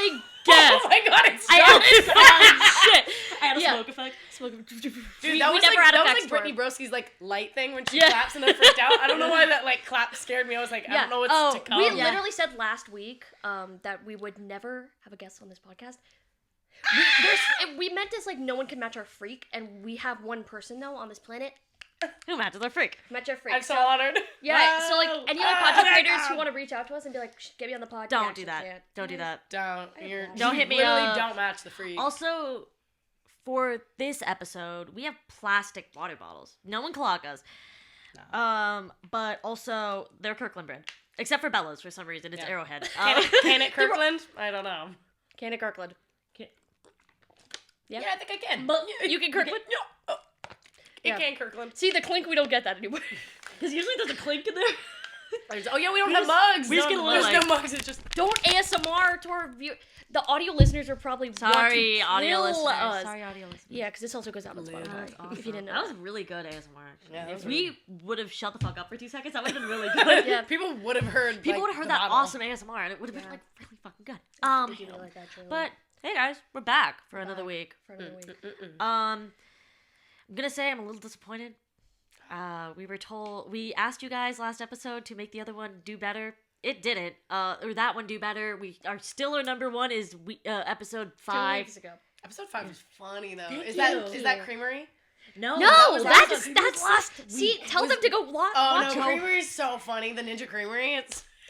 a guess. Oh my god, it's I shit. I had a smoke effect. Dude, that was like Brittany Broski's like light thing when she claps and then freaked out. I don't know why that like clap scared me. I was like, I don't know what's to come. We literally said last week that we would never have a guest on this podcast. We meant this like no one can match our freak, and we have one person though on this planet who matches our freak. Match our freak. I'm so honored. Yeah, wow. so like any other content creators who want to reach out to us and be like, get me on the pod. Don't do that. Don't do that. Don't hit me literally up. Don't match the freak. Also, for this episode, we have plastic water bottles. No one clog us. No. But also, they're Kirkland brand. Except for Bella's for some reason. It's Arrowhead. Can it Kirkland? I don't know. Can it Kirkland? Yeah, I think I can. But you can Kirkland? No. It can Kirkland. See, the clink, we don't get that anymore. Because usually there's a clink in there. Oh yeah, we don't have mugs. We just get a little There's no mugs. It's just don't ASMR to our view. The audio listeners are probably sorry, want to audio kill listeners. us. Sorry, audio listeners. Yeah, because this also goes out on Spotify. Awesome. If you didn't know, that was really good ASMR. Yeah, if we would have shut the fuck up for 2 seconds, that would have been really good. Yeah, people would have heard. People would have heard that awesome ASMR, and it would have been like really fucking good. like that, but hey guys, we're back for another week. I'm gonna say I'm a little disappointed. We asked you guys last episode to make the other one do better. It didn't. Or that one do better. Our number one is episode 5. 2 weeks ago. Episode 5 was funny though. Thank Is you. that Creamery? No, that's last. See, tell them to go watch. Oh no, Creamery is so funny. The Ninja Creamery,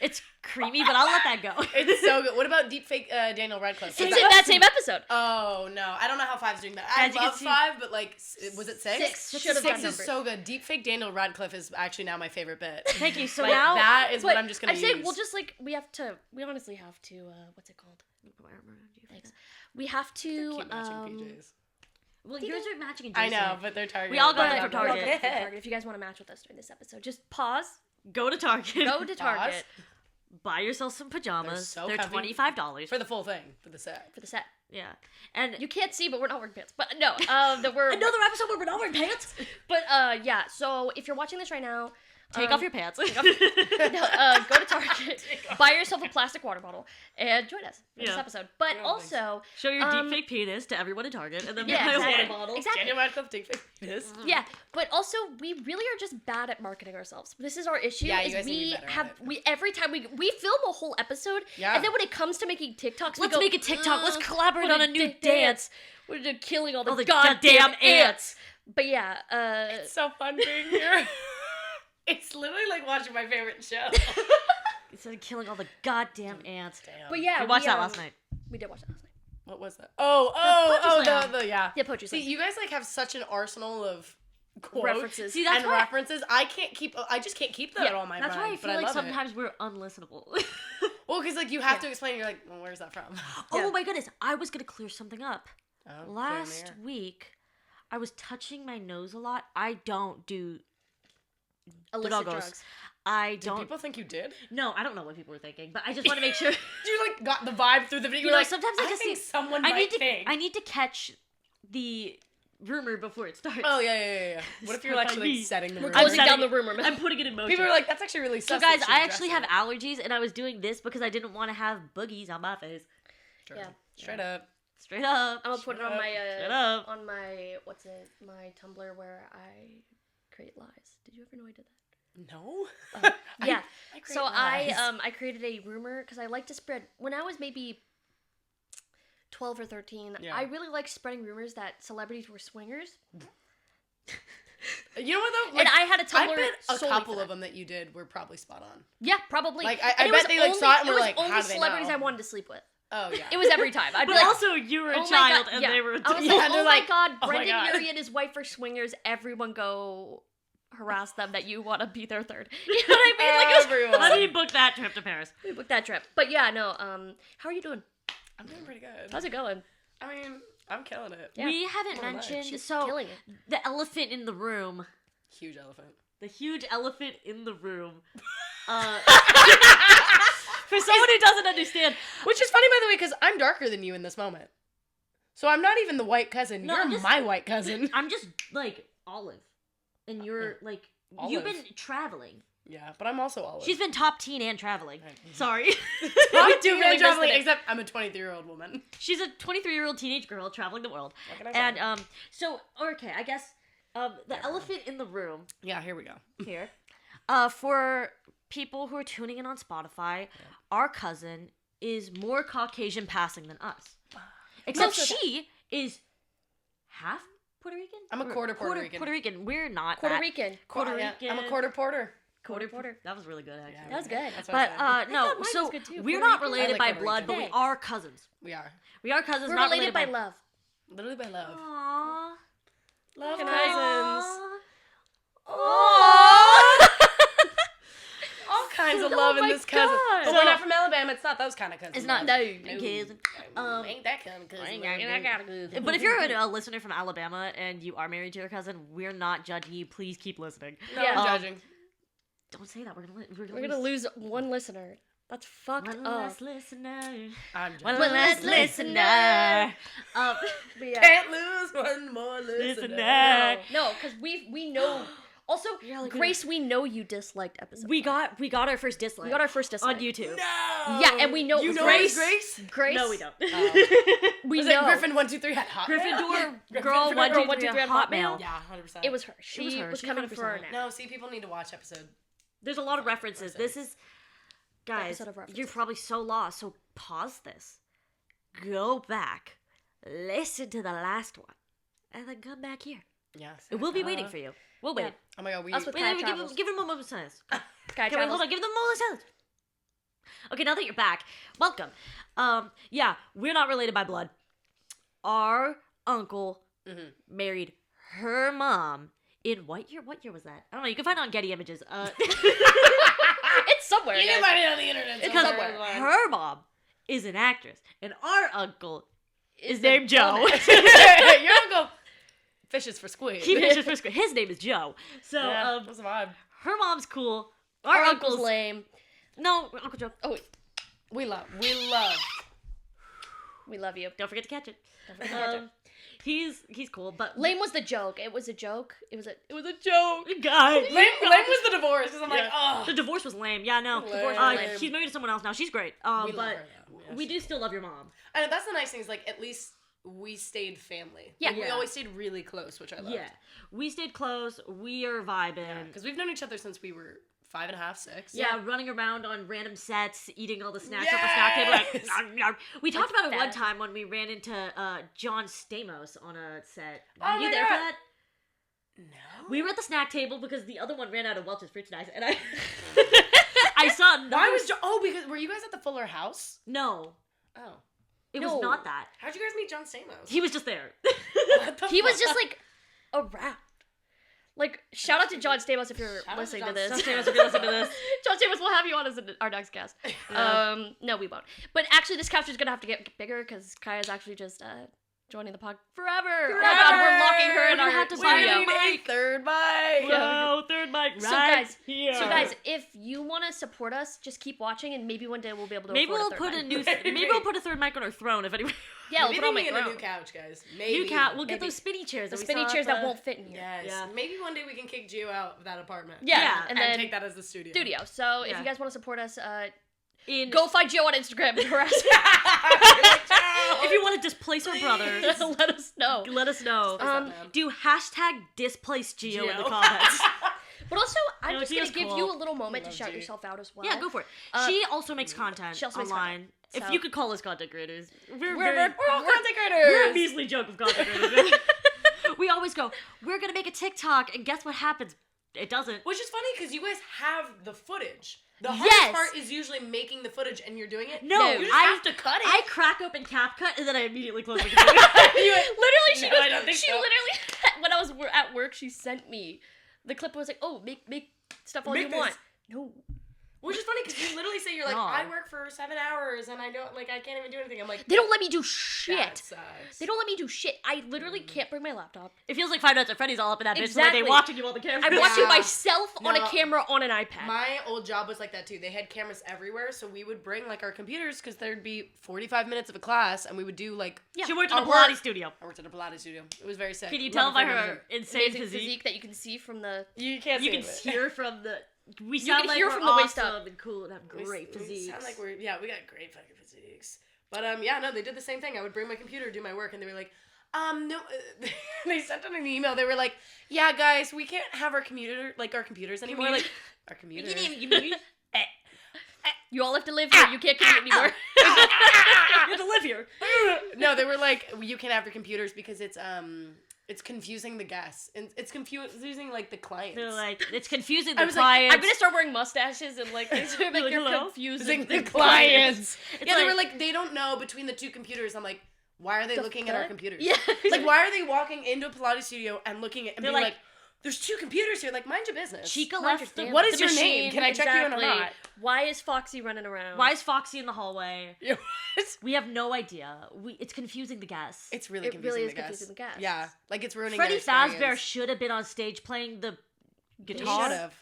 it's creamy, but I'll let that go. It's so good. What about deepfake Daniel Radcliffe? It's in that same episode. Oh no, I don't know how 5's doing that. I love 5, but like, was it 6? 6 is so good. Deepfake Daniel Radcliffe is actually now my favorite bit. Thank you. So like, now that is what I'm just gonna use. I say we'll just like we honestly have to what's it called? Thanks. We have to keep matching PJs. Well, yours are matching in I know, but they're Target. We all go for Target. If you guys want to match with us during this episode, just pause. Go to Target. Go to Target. Buy yourself some pajamas. They're $25 for the full thing, for the set. Yeah, and you can't see, but we're not wearing pants. But no, we're another episode where we're not wearing pants. But yeah, so if you're watching this right now, take off your pants. Go to Target, buy yourself a plastic water bottle, and join us in this episode. But also show your deepfake penis to everyone in Target, and then buy a water bottle. Exactly. Daniel Radcliffe deepfake penis. Yeah, but also we really are just bad at marketing ourselves. This is our issue. Yeah, you guys need to be better at it. Every time we film a whole episode, and then when it comes to making TikToks, let's make a TikTok. Let's collaborate on a new dance. We're killing all the goddamn ants. But yeah, it's so fun being here. It's literally like watching my favorite show. Instead of killing all the goddamn ants. Damn. But yeah, we watched that last night. We did watch that last night. What was that? The Yeah, Poetry See, Slam. you guys like have such an arsenal of quotes references. See, that's references. I just can't keep that all my mind. That's why I feel like sometimes we're unlistenable. Well, because like you have to explain. You're like, well, where's that from? Oh my goodness! I was gonna clear something up. Last week, I was touching my nose a lot. I don't do illicit drugs. I don't. Did people think you did? No, I don't know what people were thinking, but I just want to make sure. You like got the vibe through the video. You're like, sometimes I just think someone I need to catch the rumor before it starts. Oh yeah. What if you're actually like setting the rumor? We're closing down the rumor. I'm putting it in motion. People are like, that's actually really sus. So guys, I actually have allergies, and I was doing this because I didn't want to have boogies on my face. Sure. Yeah. Straight up. I'm gonna put it on my my Tumblr where I create lies. Did you ever know I did that? No. Yeah. I created a rumor because I like to spread. When I was maybe 12 or 13, I really liked spreading rumors that celebrities were swingers. You know what though? Like, and I had a Tumblr. I bet a couple of them that you did were probably spot on. Yeah, probably. Like I bet they like saw it and were like, how do they know? It was only celebrities I wanted to sleep with. Oh yeah. It was every time. I'd be but also you were a child and they were. I was like, oh my god, Brendan Urie and his wife are swingers. Everyone go harass them that you want to be their third. You know what I mean? Like everyone. Let me book that trip to Paris. We booked that trip. But yeah, no. How are you doing? I'm doing pretty good. How's it going? I mean, I'm killing it. Yeah. We haven't mentioned killing it. The elephant in the room. Huge elephant. The huge elephant in the room. For someone who doesn't understand. Which is funny, by the way, because I'm darker than you in this moment. So I'm not even the white cousin. No, you're my white cousin. I'm just, like, olive. And you're, like, You've been traveling. Yeah, but I'm also Olive. She's been top teen and traveling. Sorry. Top teen and traveling, except I'm a 23-year-old woman. She's a 23-year-old teenage girl traveling the world. And so okay, I guess the elephant in the room. Yeah, here we go. Here. For people who are tuning in on Spotify, our cousin is more Caucasian passing than us. Except she is half Puerto Rican? I'm a quarter Puerto Rican. Puerto Rican. We're not Puerto Rican. Puerto Rican. I'm a quarter Porter. Quarter Porter. That was really good, actually. Yeah, that was good. But no, so we're not related by blood, but we are cousins. We are. We are cousins. We're not related by love. Literally by love. Aww. Love cousins. Aww. All kinds of love in this cousin. But we're not from Alabama. It's not those kind of cousins. It's not. No. Cousin. Ain't that kind of cousin. But if you're a listener from Alabama and you are married to a cousin, we're not judging you. Please keep listening. No, I'm judging. Don't say that. We're gonna lose one listener. That's fucked up. One less listener. I'm judging. One less listener. Can't lose one more listener. No, because we know. Also, Grace, we know you disliked episode. We got our first dislike. We got our first dislike on YouTube. No. Yeah, and we know you it was know Grace. Grace. No, we don't. We was know. it Griffin 123 had Hotmail? Gryffindor girl 123 had Hotmail. Yeah, 100%. It was her. She was coming for her now. No, see, people need to watch episode. There's a lot of references. This is, guys, you're probably so lost. So pause this, go back, listen to the last one, and then come back here. Yes. We'll be waiting for you. We'll wait. Oh my god, Us with Sky give him a moment of silence. Sky Hold on, give them a moment of silence. Okay, now that you're back, welcome. Yeah, we're not related by blood. Our uncle married her mom in what year? What year was that? I don't know. You can find it on Getty Images. It's somewhere. You can find it on the internet. It's somewhere. Her mom is an actress, and our uncle is named Joe. Your uncle fishes for squid. He fishes for squid. His name is Joe. So, that's a vibe. Her mom's cool. Our uncle's lame. No, Uncle Joe. Oh, we love. We love you. Don't forget to catch it. Don't forget to catch it. He's cool, but lame was the joke. It was a joke. It was a joke. Guy. Lame was the divorce because I'm like, oh. The divorce was lame. Yeah, no. Lame. He's married to someone else now. She's great. We love but her, though. we do still love your mom. And that's the nice thing is like at least we stayed family. Yeah. Like, we always stayed really close, which I love. Yeah, we stayed close. We are vibing because we've known each other since we were 5.5, 6. Yeah, running around on random sets, eating all the snacks off the snack table. Like, nom, nom. We talked about it one time when we ran into John Stamos on a set. Were you there for that? No. We were at the snack table because the other one ran out of Welch's fruit snacks, and I saw another... Why was because were you guys at the Fuller House? No. Oh. It was not that. How'd you guys meet John Stamos? He was just there. He was just like around. Like, shout out to John Stamos if you're listening to this. John Stamos if you're listening to this. John Stamos will have you on as our next guest. No, we won't. But actually, this couch is going to have to get bigger because Kaya's actually just joining the pod forever. Oh my god, we're locking her in our studio. We need a third mic. Whoa, third mic right here. So guys, if you want to support us, just keep watching and maybe one day we'll be able to maybe we'll put a third mic on our throne if anyone... Yeah, we'll put on my throne. A new couch, guys. Maybe. New couch. We'll get those spinny chairs. The spinny chairs that won't fit in here. Yes. Yeah. Maybe one day we can kick Gio out of that apartment. Yeah. And then take that as the studio. So if you guys want to support us, go find Gio on Instagram and harass him. If you want to displace our brothers, let us know. Do #displace Gio in the comments. But also, I'm just going to give you a little moment to shout yourself out as well. Yeah, go for it. She also makes content online. If you could call us content creators. We're all content creators. We're a measly joke of content creators. We always go, we're going to make a TikTok, and guess what happens? It doesn't. Which is funny, because you guys have the footage. The hardest part is usually making the footage, and you're doing it. No, you just have to cut it. I crack open CapCut, and then I immediately close the computer. Literally, when I was at work, she sent me the clip. Was like, oh, make stuff all you want. No. Which is funny because you literally say you're like, I work for 7 hours and I don't I can't even do anything. I'm like, they don't let me do shit. That sucks. They don't let me do shit. I literally can't bring my laptop. It feels like Five Nights at Freddy's all up in that bitch. Exactly. They watching you on the camera. I'm watching myself on a camera on an iPad. My old job was like that too. They had cameras everywhere, so we would bring our computers because there'd be 45 minutes of a class, and we would do She worked in a Pilates studio. I worked in a Pilates studio. It was very sick. Can you tell by her insane physique that you can see from the? You can't. You can hear from the. We sound like we're from the waist up and cool and have great physiques. We sound like we got great fucking physiques. But no, they did the same thing. I would bring my computer, do my work, and they were like, no. They sent out an email. They were like, yeah, guys, we can't have our computers anymore. Like our computers. You all have to live here. You can't commute anymore. You have to live here. No, they were like, you can't have your computers because it's confusing the guests and it's confusing the clients. They're like, it's confusing the clients. I'm gonna start wearing mustaches and you're confusing the clients. They were like, they don't know between the two computers. I'm like, why are they looking at our computers? Yeah. Why are they walking into a Pilates studio and looking at and being like, there's two computers here. Mind your business. Chica left. What is your name? Can I check you in or not? Why is Foxy running around? Why is Foxy in the hallway? We have no idea. It's confusing the guests. It's really confusing the guests. Yeah, it's ruining. Freddy Fazbear should have been on stage playing the guitar. Should have.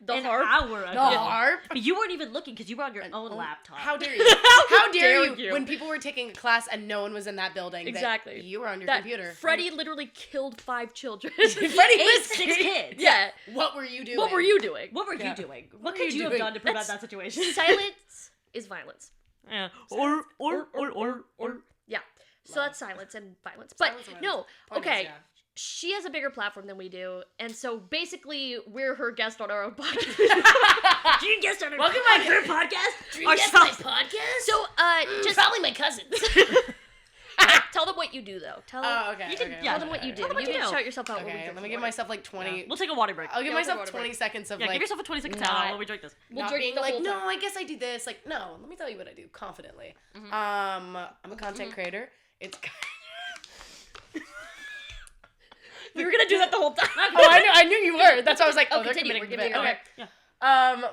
The harp. Harp. But you weren't even looking because you were on your own laptop. How dare you? How dare you? When people were taking a class and no one was in that building. Exactly. You were on your computer. Freddy literally killed 5 children. Freddy ate 6 kids. Yeah. What were you doing? What were you doing? What could you have done to prevent that situation? Silence is violence. Yeah. Or. Yeah. So that's silence and violence. But no. Okay. She has a bigger platform than we do, and so basically we're her guest on our own podcast. Dream guest on her podcast? Dream guest on my podcast? So, just probably my cousins. Tell them what you do, though. Tell them. Tell them what you do. You can shout yourself out. Okay, let me give myself 20. Yeah. We'll take a water break. I'll give myself 20 seconds of give yourself a 20-second time while we drink this. We'll drink the whole time. No, I guess I do this. No, let me tell you what I do confidently. Mm-hmm. I'm a content creator. It's. We were gonna do that the whole time. I knew you were. That's why I was like, they're continue. committing to it. Okay. Yeah.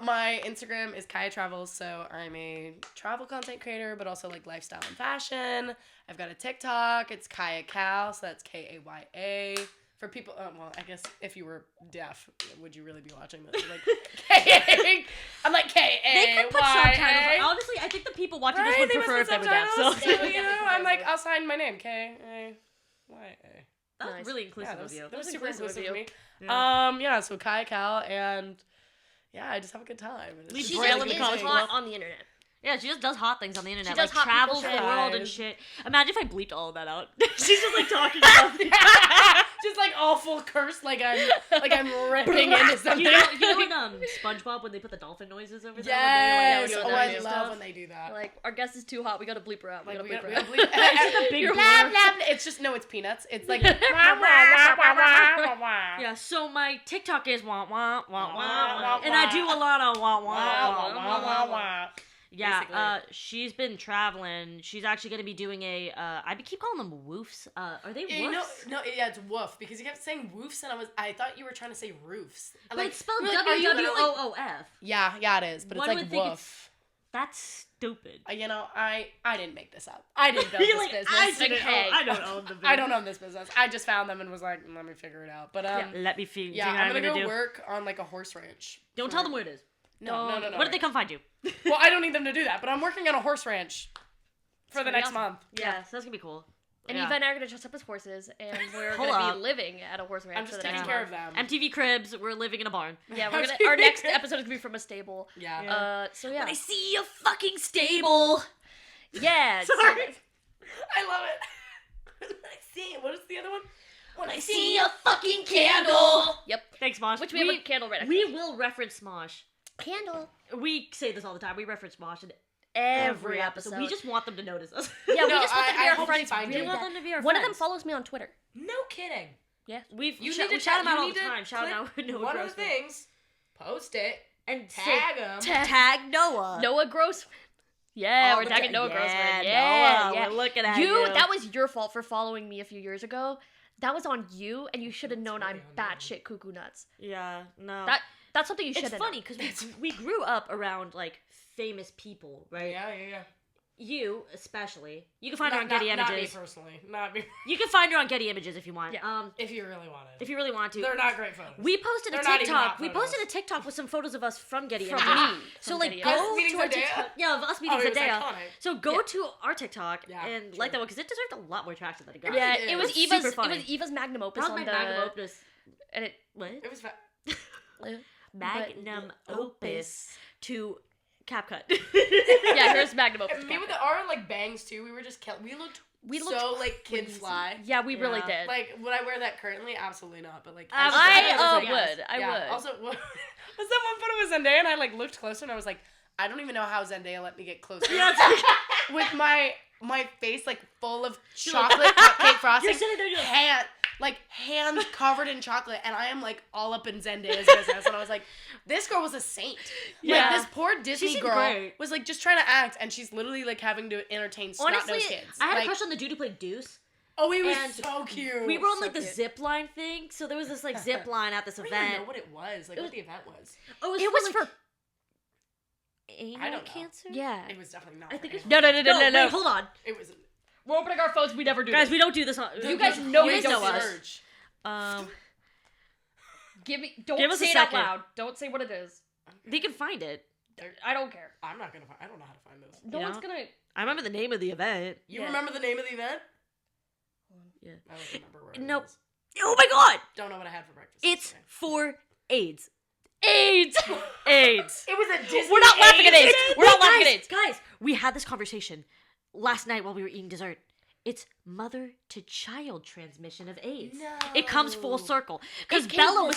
My Instagram is Kaya Travels, so I'm a travel content creator, but also lifestyle and fashion. I've got a TikTok. It's Kaya Cal, so that's Kaya. For people, I guess if you were deaf, would you really be watching this? K-A. I'm K-A. They could put subtitles. Honestly, I think the people watching this would prefer if they were deaf. So, I'm I'll sign my name, K-A-Y-A. That was really inclusive of you. That was super inclusive of me. Yeah. So Kaya Cal, and I just have a good time. She's hot on the internet. Yeah, she just does hot things on the internet. She does travels the world and shit. Imagine if I bleeped all of that out. She's just talking about just awful curse, I'm ripping into something. You know in SpongeBob when they put the dolphin noises over there? Yes. I love when they do that. Our guest is too hot. We gotta bleep her out. We gotta bleep her out. It's big It's just it's peanuts. It's yeah. So my TikTok is wah wah wah wah, and I do a lot of wah wah wah wah. Yeah, she's been traveling. She's actually going to be doing I keep calling them woofs. Are they woofs? No, it's woof, because you kept saying woofs, and I thought you were trying to say roofs. But it's spelled W-W-O-O-F. Yeah, it is, but it's woof. That's stupid. I didn't make this up. I didn't build this business. I don't own the business. I don't own this business. I just found them and was like, let me figure it out. But let me figure out. Yeah, I'm going to go work on a horse ranch. Don't tell them where it is. No. What did they come find you? Well, I don't need them to do that, but I'm working on a horse ranch for the next month. Yeah, so that's going to be cool. And Eva and I are going to dress up as horses, and we're going to be living at a horse ranch. I'm just taking care of them. MTV Cribs, we're living in a barn. Yeah, our next episode is going to be from a stable. Yeah. So yeah. When I see a fucking stable. Yeah. Sorry. I love it. What is the other one? When I see a fucking candle. Yep. Thanks, Mosh. Which we have a candle right now. We will reference Mosh. Candle. We say this all the time. We reference Mosh in every episode. We just want them to notice us. Yeah, we just want them to be our friends. We want them to be our friends. One of them follows me on Twitter. No kidding. Yeah. We shout them out all the time. Shout out Noah one of the things. Post it. And tag them. Tag Noah. Noah Grossman. Yeah, we're tagging Noah Grossman. Yeah, Noah, we're looking at you. That was your fault for following me a few years ago. That was on you, and you should have known I'm batshit cuckoo nuts. Yeah, no. That's something you should. It's funny because we grew up around like famous people, right? Yeah. You especially. You can find her on Getty Images. Not me personally. Not me. You can find her on Getty Images if you want. Yeah. If you really want it. If you really want to. They're not great photos. We posted a TikTok. We posted a TikTok with some photos of us from Getty Images. So like go to our TikTok. Yeah, of us meeting Zendaya. So go to our TikTok and like that one because it deserved a lot more traction than it got. Yeah, it was Eva's magnum opus on the magnum opus. And it what? It was magnum opus to CapCut. Yeah, here's magnum opus. Me with our like bangs too. We were just we looked so like kid fly. Yeah, we really did. Like, would I wear that currently? Absolutely not. But like, I would. I would. Also, was that one photo with Zendaya? And I like looked closer, and I was like, I don't even know how Zendaya let me get closer. Yeah, with my face like full of chocolate cupcake frosting, hands covered in chocolate, and I am like all up in Zendaya's business. And I was like, this girl was a saint. Yeah. Like, this poor Disney girl was like just trying to act, and she's literally like having to entertain snot-nosed kids. I had a crush on the dude who played Deuce. Oh, he was so cute. We were on like the zip line thing, so there was this like zip line at this event. I don't even know what it was. Like what the event was. Oh, it was for anal cancer. Yeah, it was definitely not. I think it's no. Wait, hold on. It was. We're opening our phones. We never do. Guys, this. we don't do this. You guys know we know us. Give Don't us say a it second. out loud. Don't say what it is. They can find it. I don't care. I'm not gonna. I don't know how to find this. No one's gonna. I remember the name of the event. You remember the name of the event? Yeah. I don't remember where. Nope. It was. Oh my god! Don't know what I had for breakfast. It's for AIDS. AIDS. AIDS. It was a Disney. We're not laughing at AIDS. We're not laughing at AIDS. Guys, we had this conversation last night while we were eating dessert. It's mother-to-child transmission of AIDS. No. It comes full circle. Because Bella was...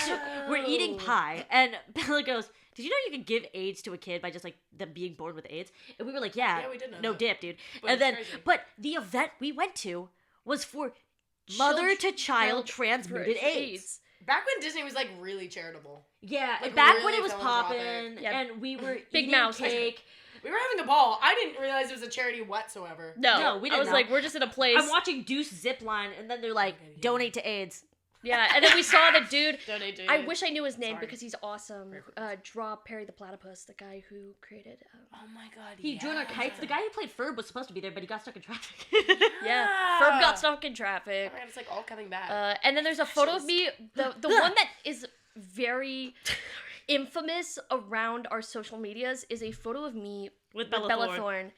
We're eating pie, and Bella goes, did you know you can give AIDS to a kid by just, like, them being born with AIDS? And we were like, yeah we did know no that. dip, dude. But But the event we went to was for mother-to-child transmitted AIDS. Back when Disney was, like, really charitable. Yeah, like, back really when it was philanthropic. popping, Yeah. and we were Big eating mouse. cake. We were having a ball. I didn't realize it was a charity whatsoever. No, we I didn't was know. like, we're just in a place. I'm watching Deuce zipline, and then they're like, donate to AIDS. Yeah, and then we saw the dude. Donate to I AIDS. wish I knew his name Sorry. because he's awesome. Draw Perry the Platypus, the guy who created. Oh my god. He drew our kites. The guy who played Ferb was supposed to be there, but he got stuck in traffic. Yeah, Ferb got stuck in traffic. Oh my god, it's like all coming back. And then there's a photo of me. The one that is very infamous around our social medias is a photo of me with Bella Thorne.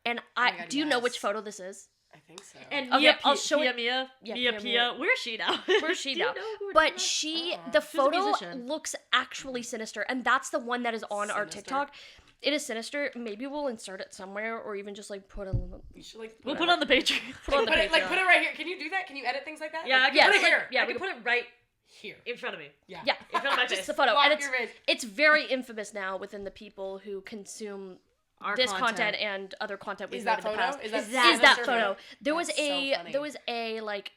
And God, do you know which photo this is? I think so. And Okay, Mia, I'll show Mia, it. Mia, Yeah, Mia, Mia, Pia. Where's she now? Where's she Do you now? know who we're But talking she, Uh-uh. the She's a photo musician. looks actually sinister, and that's the one that is on our Sinister? TikTok. It is sinister. Maybe we'll insert it somewhere, or even just like put a. You should like. We'll put it on the Patreon. Put it on the Put it Patreon. right here. Can you do that? Can you edit things like that? Yeah, Like, I can put put it here. Yeah, we can put it right Here. in front of me. Yeah. Yeah, In front of my just face. the photo, Block and your face. it's very infamous now within the people who consume Our this content and other content we've Is made that in the photo? past. Is that Is that sinister photo? There was That's so funny. there was a like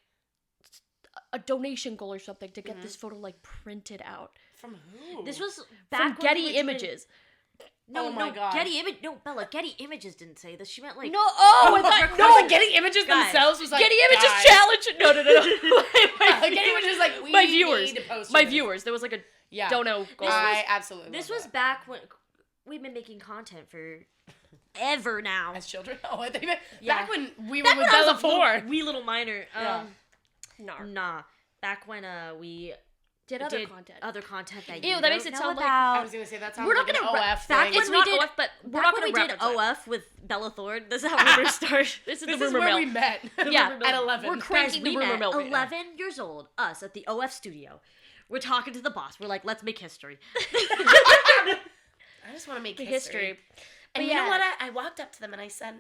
a donation goal or something to get this photo like printed out From who? This was from back when we Getty were doing- Images. No, Oh my no, God. Getty Image. No, Bella. Getty Images didn't say this. She meant like No, I thought no, like Getty Images Guys. themselves was like Getty Images guys. challenge. No. Getty Images like we my viewers. need to post My this. viewers. There was like a Yeah. dono goal. I absolutely. This love was that. back when we've been making content for ever now. As children. Oh, I think Yeah. back when we were Back with when I Bella was a little- Thorne. wee little minor. Yeah. Nah. Back when we did other content. other content that Ew, you that don't makes it know sound like- about. I was gonna say that sounds We're not like gonna an re- OF back thing. when It's we not did- OF, but we're Back not when going we to did reference it. OF with Bella Thorne. This is how rumors start. This is This the is rumor where mill. we met. Yeah, at 11. We're Guys, cranking we the rumor met mill. 11 years old, us, at the OF studio. We're talking to the boss. We're like, let's make history. I just want to make history. History. And But you know yeah. what? I walked up to them and I said,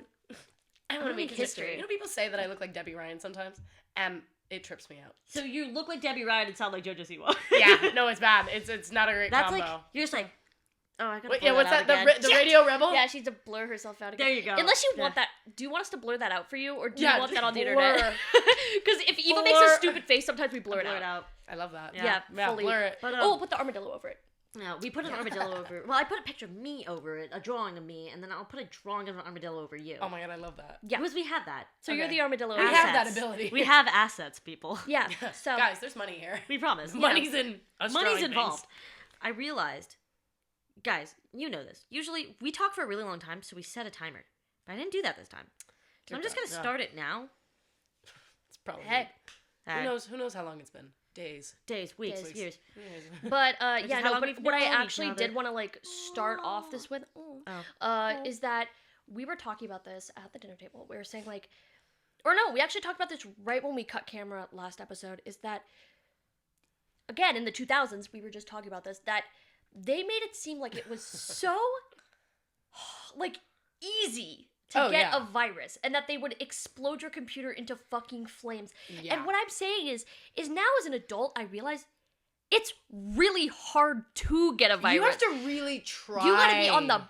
I want to make history. history. You know, people say that I look like Debbie Ryan sometimes, and it trips me out. So you look like Debbie Ryan and sound like JoJo Siwa. Yeah, no, it's bad. It's not a great That's combo. like, you're just like, oh, I gotta Wait, blur yeah, what's out that? again. The Radio Rebel? Yeah, she needs to blur herself out again. There you go. Unless you Yeah. want that. Do you want us to blur that out for you, or do Yeah, you want that on the blur. internet? Because if Eva makes a Blur. stupid face, sometimes we blur it Blur it out. out. I love that. Yeah, Yeah, fully. blur it. But, Oh, we'll put the armadillo over it. no, we put an armadillo over it. Well, I put a picture of me over it, a drawing of me, and then I'll put a drawing of an armadillo over you. Oh my god, I love that. Yeah. Because we have that. So you're Okay. the armadillo. We over have it. that ability. We have assets, people. Yeah. So Guys, there's money here. We promise. Money's in us Money's drawing involved. I realized, guys, you know this. Usually we talk for a really long time, so we set a timer. But I didn't do that this time. So I'm just going to start it now. It's probably... Hey. Who knows how long it's been? Days, weeks, years. But what I actually did want to like start off this with is that we were talking about this at the dinner table. We were saying like, or no, we actually talked about this right when we cut camera last episode, is that again in the 2000s we were just talking about this, that they made it seem like it was so like easy to get a virus, and that they would explode your computer into fucking flames. Yeah. And what I'm saying is now as an adult, I realize it's really hard to get a virus. You have to really try. You gotta be on the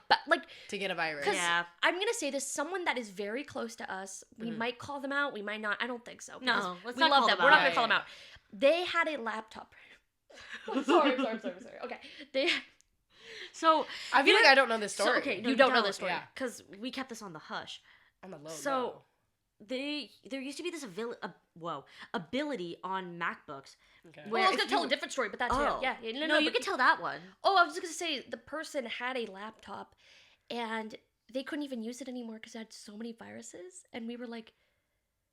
to get a virus. Yeah. I'm gonna say this: someone that is very close to us. We might call them out. We might not. I don't think so. No, let's not call them out. We're not gonna call them out. They had a laptop. sorry. Okay. So I feel like I don't know this story. So, okay, you don't know this story because we kept this on the hush. On the low. So there used to be this ability on MacBooks. Okay. Well, I was gonna tell a different story, but that's it. Yeah. No, you can tell that one. Oh, I was just gonna say the person had a laptop, and they couldn't even use it anymore because it had so many viruses, and we were like,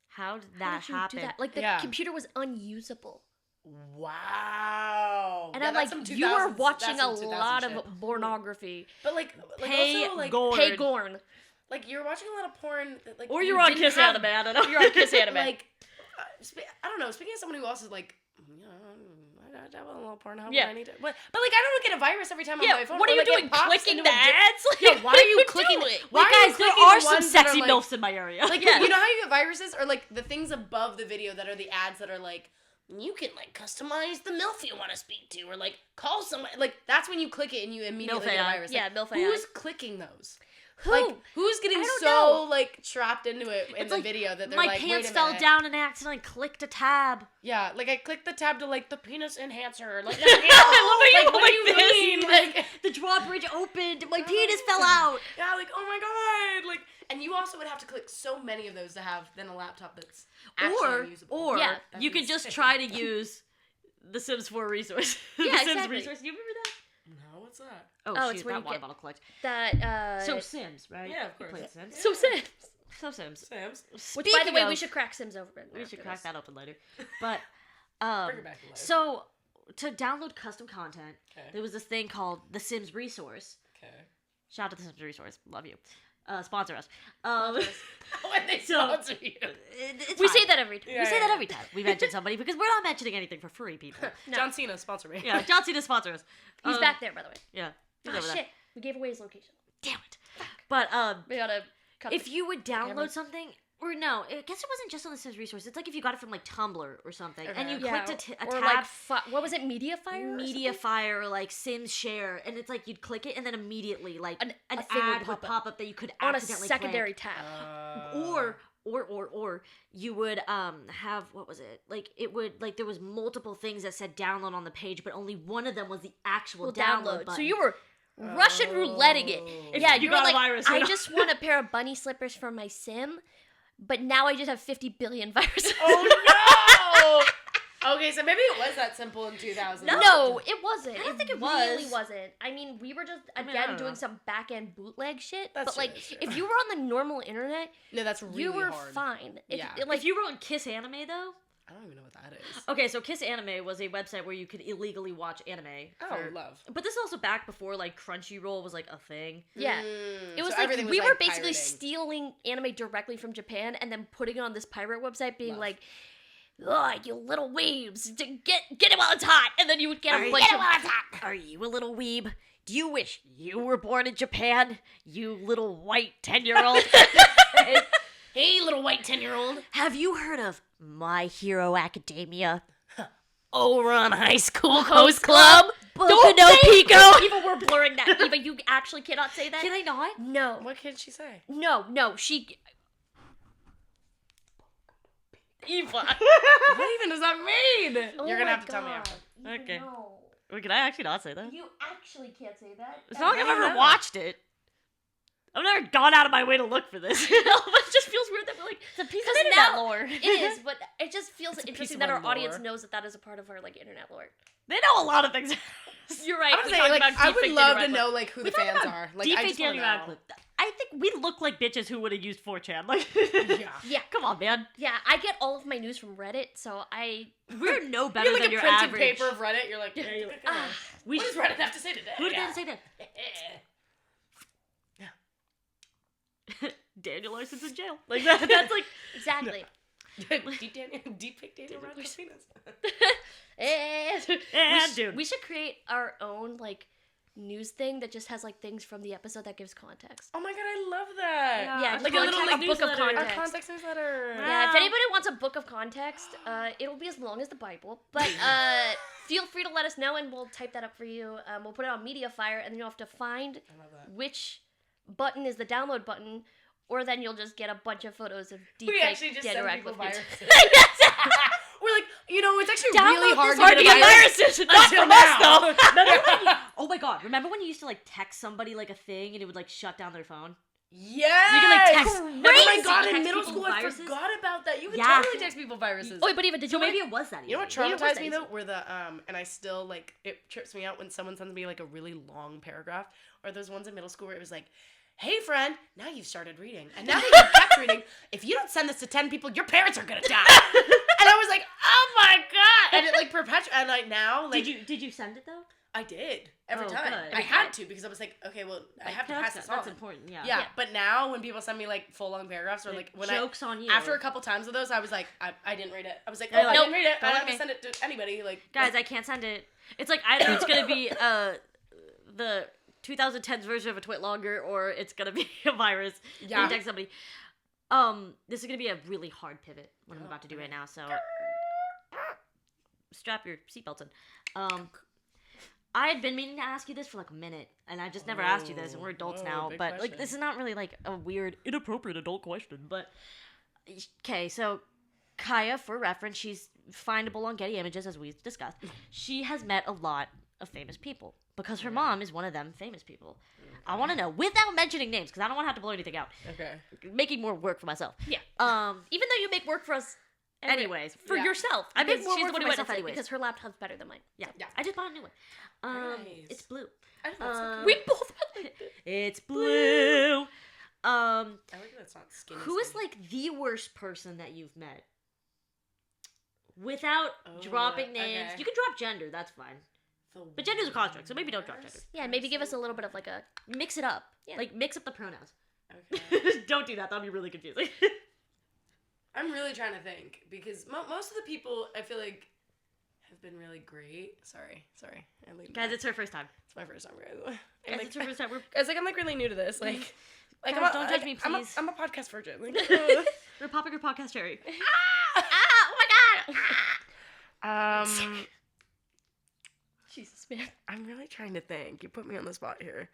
"How did that happen?" Do that? Like the computer was unusable. Wow. And I'm like, you are watching a lot of pornography. But like Pay Gorn. Like you're watching a lot of porn that, like, or you're on Kiss Anime. I don't know. You're on Kiss Anime. Like I don't know, speaking of someone who also is like, I dabble in a little porn, how would I need to, but like I don't get a virus every time I'm on my phone. What are you doing? Clicking the ads? Like, why are you clicking it? Guys, there are some sexy MILFs in my area. Like, you know how you get viruses? Or like the things above the video that are the ads that are like, you can like customize the MILF you want to speak to, or like call someone. Like that's when you click it and you immediately get a virus. Yeah, like, MILF. Who's clicking those? Who? Like who's getting so like trapped into it in the video that they're my like, pants fell down and I accidentally clicked a tab. Yeah, like I clicked the tab to like the penis enhancer. Like, I love what do you mean? Like the drawbridge opened, my penis fell out. Yeah, like oh my god, like. And you also would have to click so many of those to have then a laptop that's actually unusable. Or you could just try to use the Sims 4 resource. Yeah, Sims resource. Do you remember that? No, what's that? Oh shoot, that water bottle clicked. That So Sims, right? Yeah, of course. Sims. So Sims. Sims. Which, by the way, we should crack Sims open. We should crack that open later. But bring it back to life. So to download custom content, there was this thing called the Sims resource. Okay. Shout out to the Sims resource. Love you. Sponsor us. When they sponsor you. We say that every time. We say that every time we mention somebody because we're not mentioning anything for free, people. No. John Cena, sponsor me. Yeah, John Cena, sponsor us. He's back there, by the way. Yeah. Oh, shit. We gave away his location. Damn it. But, we gotta cut if you would download something, or no, I guess it wasn't just on the Sims resource. It's like if you got it from like Tumblr or something, and you clicked a tab. Like, what was it, Mediafire? Mediafire or like Sims Share, and it's like you'd click it, and then immediately like an ad would pop up that you could on accidentally a secondary click. tab. Or you would have, what was it? Like it would, like there was multiple things that said download on the page, but only one of them was the actual download button. So you were Russian rouletting it. Yeah, you were like, I just want a pair of bunny slippers for my sim, but now I just have 50 billion viruses. Oh no! Okay, so maybe it was that simple in 2000. No, it wasn't. I don't think it really wasn't. I mean, we were just doing some back end bootleg shit. That's but like, true. if you were on the normal internet, no, that's really you were hard. fine. If you were on Kiss Anime though. I don't even know what that is. Okay, so Kiss Anime was a website where you could illegally watch anime. Love. But this is also back before like Crunchyroll was like a thing. Yeah. It was like we were basically stealing anime directly from Japan and then putting it on this pirate website being like, "Ugh, you little weebs, get it while it's hot." And then you would get a bunch of Are you a little weeb? Do you wish you were born in Japan? You little white 10-year-old. Hey, little white 10-year-old. Have you heard of My Hero Academia? Ouran High School Host Club? Boku no Pico? Eva, we're blurring that. Eva, you actually cannot say that. Can I not? No. What can she say? No, she... Eva. What even does that mean? You're gonna have to tell me after. Okay. No. Wait, can I actually not say that? You actually can't say that. It's not like I've ever watched it. I've never gone out of my way to look for this. But it just feels weird that we're like, it's a piece of internet lore. It is, but it just feels interesting that our audience knows that is a part of our like internet lore. They know a lot of things. You're right. I'm saying, like, I would love to know, like, who the fans are. Like, I just want to know. I think we look like bitches who would have used 4chan. Like, yeah. Come on, man. Yeah, I get all of my news from Reddit, so we're no better you're like than a your printed average. paper of Reddit. You're like, what does Reddit have to say today? Who did they say that? Daniel Larson's in jail. Like that. That's like exactly. Deep pick Daniel Radcliffe's penis. We should create our own like news thing that just has like things from the episode that gives context. Oh my god, I love that. Yeah, like a little like book of context. A context newsletter. Yeah, if anybody wants a book of context, it'll be as long as the Bible. But feel free to let us know, and we'll type that up for you. We'll put it on Mediafire, and then you'll have to find which button is the download button, or then you'll just get a bunch of photos of deep fake Daniel Radcliffe. We're like, it's actually download really hard to get viruses. Not from us, though. Oh my god, remember when you used to like text somebody like a thing and it would like shut down their phone? Yeah. You can like text. Oh my god, in text middle people school viruses? I forgot about that. You could totally text people viruses. Oh, but even did you? Maybe it was that. You know what traumatized me though? Were the and I still like it trips me out when someone sends me like a really long paragraph, or those ones in middle school where it was like, "Hey friend, now you've started reading, and now that you've kept reading, if you don't send this to 10 people, your parents are gonna die." And I was like, "Oh my god!" And it like and like now like did you send it though? I did every time. Good. I had to because I was like, okay, well, I have to pass this on. That's important. Yeah, but now when people send me like full long paragraphs or like when jokes on you. After a couple times of those, I was like, I didn't read it. I was like, I didn't read it. I don't have to send it to anybody. Like, guys, I can't send it. It's like either it's gonna be the 2010s version of a tweet longer, or it's gonna be a virus. Yeah. You text somebody. This is gonna be a really hard pivot what I'm about to do right now. So strap your seatbelts in. I had been meaning to ask you this for like a minute, and I just never asked you this, and we're adults now. But question. like, this is not really like a weird, inappropriate adult question. But okay, so Kaya, for reference, she's findable on Getty Images, as we've discussed. She has met a lot of famous people because her mom is one of them famous people. Okay. I want to know, without mentioning names, because I don't want to have to blow anything out. Okay. Making more work for myself. Yeah. Even though you make work for us. Anyways, for yourself. I make more she's work the one for who myself went anyways. Because her laptop's better than mine. Yeah. I just bought a new one. Nice. It's blue. We both. It's blue. I like that it's not skinny. Who is like the worst person that you've met? Without dropping names, you can drop gender. That's fine. But gender's a construct, so maybe don't drop gender. Yeah, maybe give us a little bit of like a mix it up. Yeah. Like mix up the pronouns. Okay. Don't do that. That'll be really confusing. I'm really trying to think because most of the people I feel like have been really great. Sorry. Guys, it's her first time. It's my first time, guys. Guys, it's her first time. Guys, like I'm like really new to this. Like guys, don't judge me, please. I'm a podcast virgin. Like, we're popping her podcast cherry. oh my god. Jesus, man. I'm really trying to think. You put me on the spot here.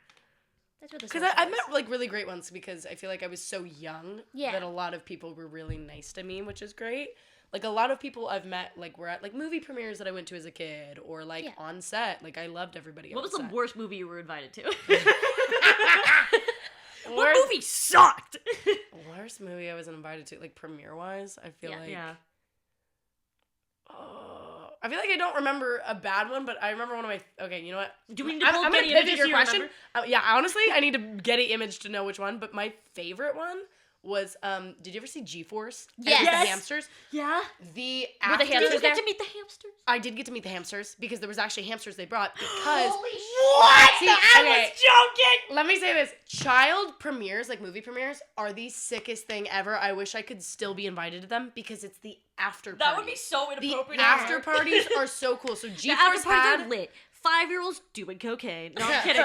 Because I met like really great ones because I feel like I was so young that a lot of people were really nice to me, which is great. Like a lot of people I've met like were at like movie premieres that I went to as a kid or like on set. Like I loved everybody. What was the worst movie you were invited to? What movie sucked? Worst movie I was invited to, like premiere wise, I feel like. Yeah. I feel like I don't remember a bad one, but I remember one of my. Okay, you know what? Do we need to pull Getty Images? Your question? Yeah, honestly, I need to Getty Image to know which one. But my favorite one was. Did you ever see G-Force? Yes. The hamsters. Yeah. The hamsters. Did you get to meet the hamsters? I did get to meet the hamsters because there was actually hamsters they brought because. Holy what? See, I was joking. Let me say this: child premieres, like movie premieres, are the sickest thing ever. I wish I could still be invited to them because it's the after party. That would be so inappropriate. The after parties are so cool. So G-Force the after parties are lit. 5-year-olds doing cocaine. No, I'm kidding.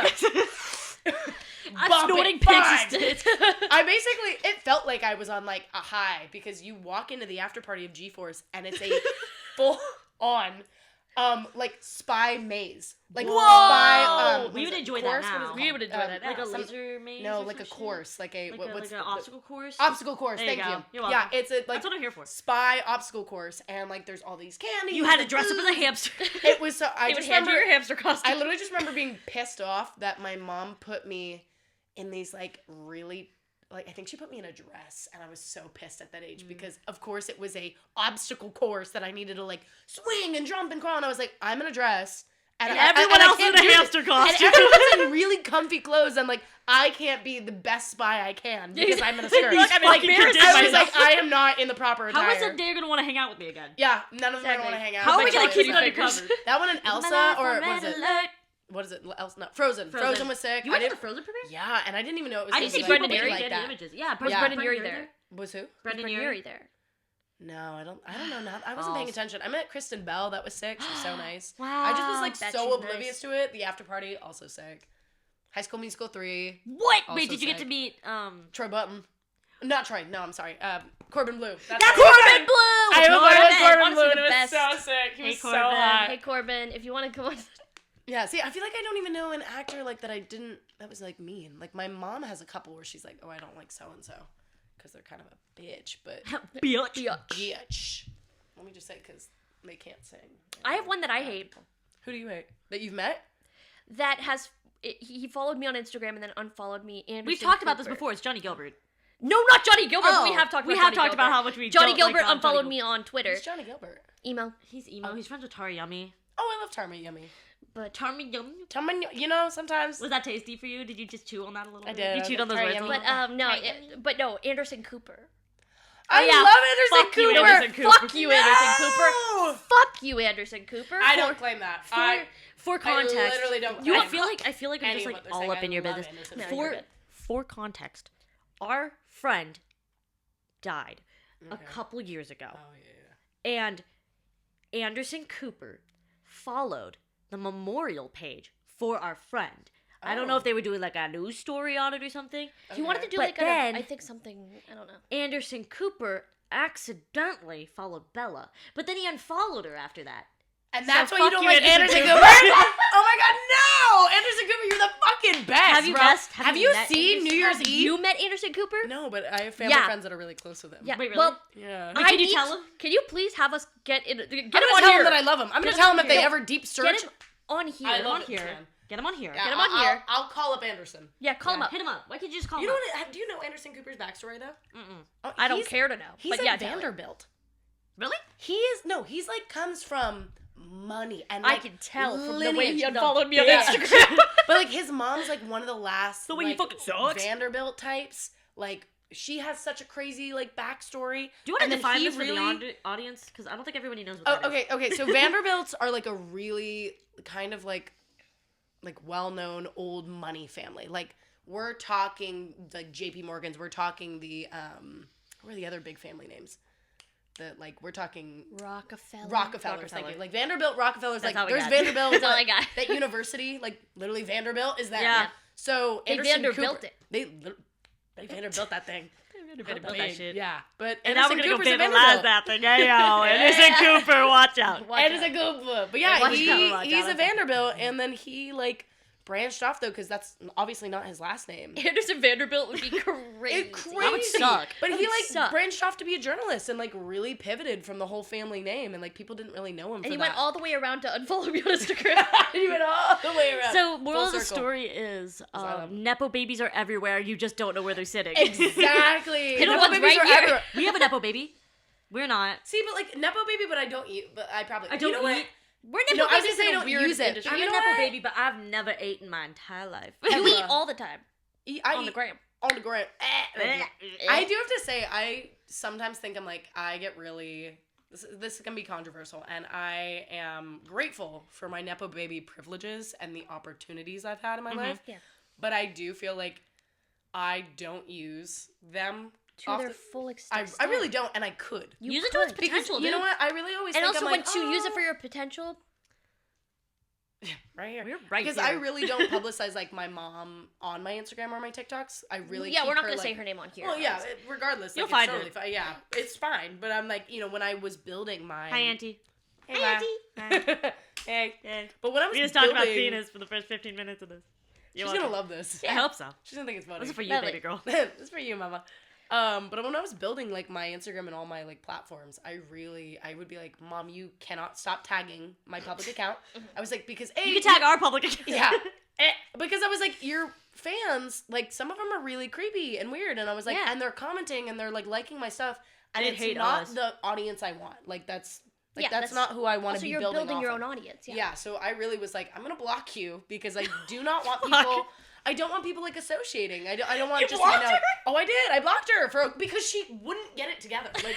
I'm snorting pigs. I basically, it felt like I was on like a high because you walk into the after party of G-Force and it's a full on like spy maze. Like spy we would enjoy that now. We would enjoy that now. Like a laser maze. No, like a course. Like a what's an obstacle course? Obstacle course, there thank you. you. You're welcome. Yeah, it's a like that's what I'm here for. Spy obstacle course and like there's all these candies. You had to dress up as a hamster. It was so I just remember your hamster costume. I literally just remember being pissed off that my mom put me in these like really like I think she put me in a dress and I was so pissed at that age because of course it was a obstacle course that I needed to like swing and jump and crawl and I was like I'm in a dress And everyone else in a hamster And costume. everyone's in really comfy clothes, and like I can't be the best spy I can because I'm in a skirt. Look, I'm fucking I was myself. like, I am not in the proper attire. How is it they're gonna want to hang out with me again? Yeah, none of them are going to hang out. How are we But gonna Charlie keep it was undercover? sick. That one and Elsa, or what is it? What is it? Elsa? No, Frozen. Frozen was sick. You went to the Frozen premiere? Yeah, and I didn't even know it was. I didn't see like, Brendan Urie Urie like get that. images. Yeah, Was Brendan Urie there? Was who? Brendan Brendan Urie Urie there. No, I don't know. I wasn't paying attention. I met Kristen Bell. That was sick. She was so nice. Wow. I just was like Bet so she's oblivious to it. The after party also sick. High School Musical 3. What? Also Wait, did you get sick. to meet Troy Button. Not Troy. No, I'm sorry. Corbin Blue. That's Corbin Blue! I was Corbin Honestly, Blue, and the it was best. so sick. He Hey, was so Corbin. hot. Hey Corbin, if you want to come on. Yeah, see, I feel like I don't even know an actor like that that was like mean. Like my mom has a couple where she's like, oh, I don't like so and so because they're kind of a bitch, but bitch. Let me just say because they can't sing. I have one that I hate. Who do you hate? That you've met? That has he followed me on Instagram and then unfollowed me. Anderson We've talked about this Cooper. before. It's Johnny Gilbert. No, not Johnny Gilbert. But we have talked. We about have Johnny talked about Gilbert. how much we Johnny don't Gilbert like Johnny unfollowed Gilbert. me on Twitter. Who's Johnny Gilbert? Emo. He's emo. He's friends with Tara Yummy. Oh, I love Tarmy Yummy. But Tara Yummy. Tarmy, you know, sometimes. Was that tasty for you? Did you just chew on that a little I bit? did. You I chewed was on those like, words a Tara little but bit? no, Anderson Cooper. I yeah. love Fuck you, Anderson Cooper. Anderson Cooper. Fuck you, Anderson Cooper. Fuck you, Anderson Cooper. I don't claim that. For context, I literally don't. I feel like I'm any just of like what they're all saying. up in I your love business. Anderson No, Cooper. you're good. For context, our friend died a Okay. couple years ago, Oh yeah. and Anderson Cooper followed the memorial page for our friend. I don't know Oh. if they were doing like a news story on it or something. He wanted to do But like then- I think something. I don't know. Anderson Cooper accidentally followed Bella, but then he unfollowed her after that. And that's So why you fuck don't you, like Anderson Anderson Cooper. Cooper. Oh my god, no! Anderson Cooper, you're the fucking best. Have you bro. guessed? Have you met seen Anderson? New Year's Have Eve? you met Anderson Cooper? No, but I have family Yeah. friends that are really close with him. Yeah. Wait, really? Well, Yeah. Wait, I can you need- tell him? Can you please have us get in? Get I'm him gonna on tell here. him that I love him. I'm gonna Get tell him him on if they here. ever deep search. Get him on here. I Get him love on it, here. man. Get him on here. Yeah, Get him on here. I'll call up Anderson. Yeah, call him Yeah. up. Hit him up. Why can't you just call You him know up? what? Do you know Anderson Cooper's backstory though? Mm-mm. Oh, I don't he's- care to know. He's but a yeah, tell it. Vanderbilt. Really? He's like comes from money and I like, can tell from the way lineage, he the unfollowed me on bitch. Instagram. But like his mom's like one of the last The way he like, fucking sucks. Vanderbilt types. Like she has such a crazy like backstory. Do you want to And then define he this for really- the audience? Because I don't think everybody knows what Oh, that is. okay. So Vanderbilts are like a really kind of like well-known old money family. Like we're talking like J.P. Morgan's. We're talking the what are the other big family names? We're talking Rockefellers. Thank you. Like Vanderbilt, Rockefellers. That's like all we there's got. Vanderbilt. That's all I got. That university, like literally Vanderbilt is that. Yeah. So They Anderson Vanderbilt Cooper, it. They Vanderbilt that thing. Vanderbilt that shit. Yeah, but And now we're Anderson gonna Cooper's go a vandalize Vanderbilt. that thing. Hey, yo, Anderson Cooper, watch out. Anderson Cooper. But yeah, Watch he's out. a Vanderbilt, and then he like branched off though because that's obviously not his last name. Anderson Vanderbilt would be crazy. It's crazy. That would suck. But That he would like suck. branched off to be a journalist and like really pivoted from the whole family name, and like people didn't really know him. And for he that. went all the way around to unfollow me on Instagram. he went all the way around. So, moral Full of the circle. story is I love him. Nepo babies are everywhere. You just don't know where they're sitting. Exactly. You know Nepo what's babies right are here? everywhere. We have a Nepo baby. We're not. See, but like Nepo baby, but I don't eat. But I probably. I don't you know eat. We're No, never I was gonna say I don't weird use it. industry. I'm You a know Nepo what? baby, but I've never ate in my entire life. You eat all the time I on the eat gram. on the gram. I do have to say, I sometimes think I'm like, I get really. This can be controversial, and I am grateful for my Nepo baby privileges and the opportunities I've had in my life. Yeah. But I do feel like I don't use them To off their the- full extent. I really don't, and I could. You Use it to its could. potential, You know dude. what? I really always And think also, I'm when like, to use it "Oh." for your potential, right here. We're right Because here. I really don't publicize like my mom on my Instagram or my TikToks. I really yeah, keep we're not her, gonna like, say her name on here. Well, yeah, regardless, You'll like, find it's totally it. fine. Yeah, it's fine. But I'm like, when I was building my Hi, Auntie. Hey, Hi, Ma. Auntie. hey. Hey. But when I was We just talked about building- penis for the first 15 minutes of this. She's gonna love this. I hope so. She's gonna think it's funny. This is for you, Lovely. baby girl. This is for you, mama. But when I was building like my Instagram and all my like platforms, I would be like, Mom, you cannot stop tagging my public account. I was like, because You can tag our public account. yeah, because I was like, your fans, like some of them are really creepy and weird, and I was like, Yeah. and they're commenting and they're like liking my stuff, and They it's hate not us. the audience I want. Like that's Like, that's not who I want to be building off. Also, you're building your of. own audience. Yeah, so I really was like, I'm going to block you because I do not want people... I don't want people, like, associating. I don't want just, blocked her? Oh, I did. I blocked her because she wouldn't get it together. Like,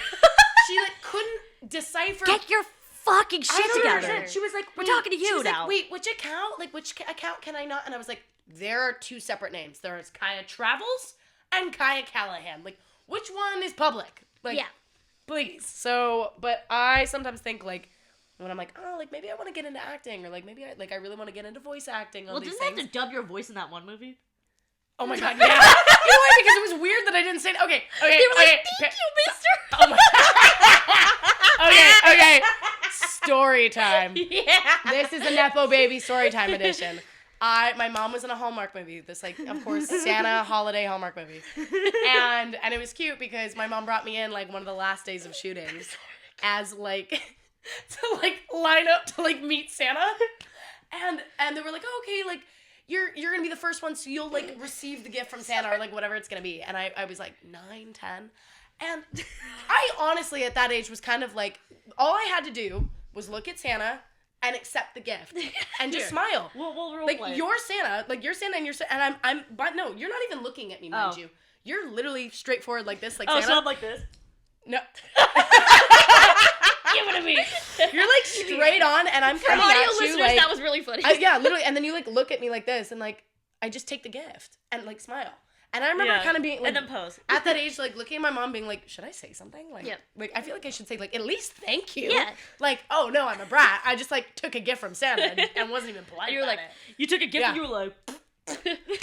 she, like, couldn't decipher... Get your fucking shit together. She was like, we're talking to you now. Like, wait, which account? Like, which account can I not? And I was like, there are two separate names. There's Kaya Travels and Kaya Callahan. Like, which one is public? Like, please. So, but I sometimes think, like, when I'm like, oh, like, maybe I want to get into acting, or, like, maybe I really want to get into voice acting. Well, didn't they have to dub your voice in that one movie? Oh my god, yeah. You know why? Because it was weird that I didn't say it. Okay. They were like, thank you, mister. Oh my Okay. Story time. Yeah. This is a Nepo Baby story time edition. My mom was in a Hallmark movie. This, like, of course, Santa holiday Hallmark movie. And it was cute because my mom brought me in, like, one of the last days of shootings as, like, to, like, line up to, like, meet Santa. And they were like, oh, okay, like, you're gonna be the first one, so you'll, like, receive the gift from Santa or, like, whatever it's gonna be. And I was, like, 9, 10. And I honestly, at that age, was kind of like, all I had to do was look at Santa and accept the gift and just smile. We'll role like, play. you're Santa, and you're and but no, you're not even looking at me, mind you. You're literally straightforward like this, like Santa. So I'm like this? No. Give it to me. You're, like, straight on, and I'm coming audio at you, listeners, like, that was really funny. yeah, literally, and then you, like, look at me like this, and, like, I just take the gift and, like, smile. And I remember kind of being, like, and then pose. at that age, like, looking at my mom being like, should I say something? Like, like, I feel like I should say, like, at least thank you. Yeah. Like, oh, no, I'm a brat. I just, like, took a gift from Santa and wasn't even polite You were like, you took a gift and you were like...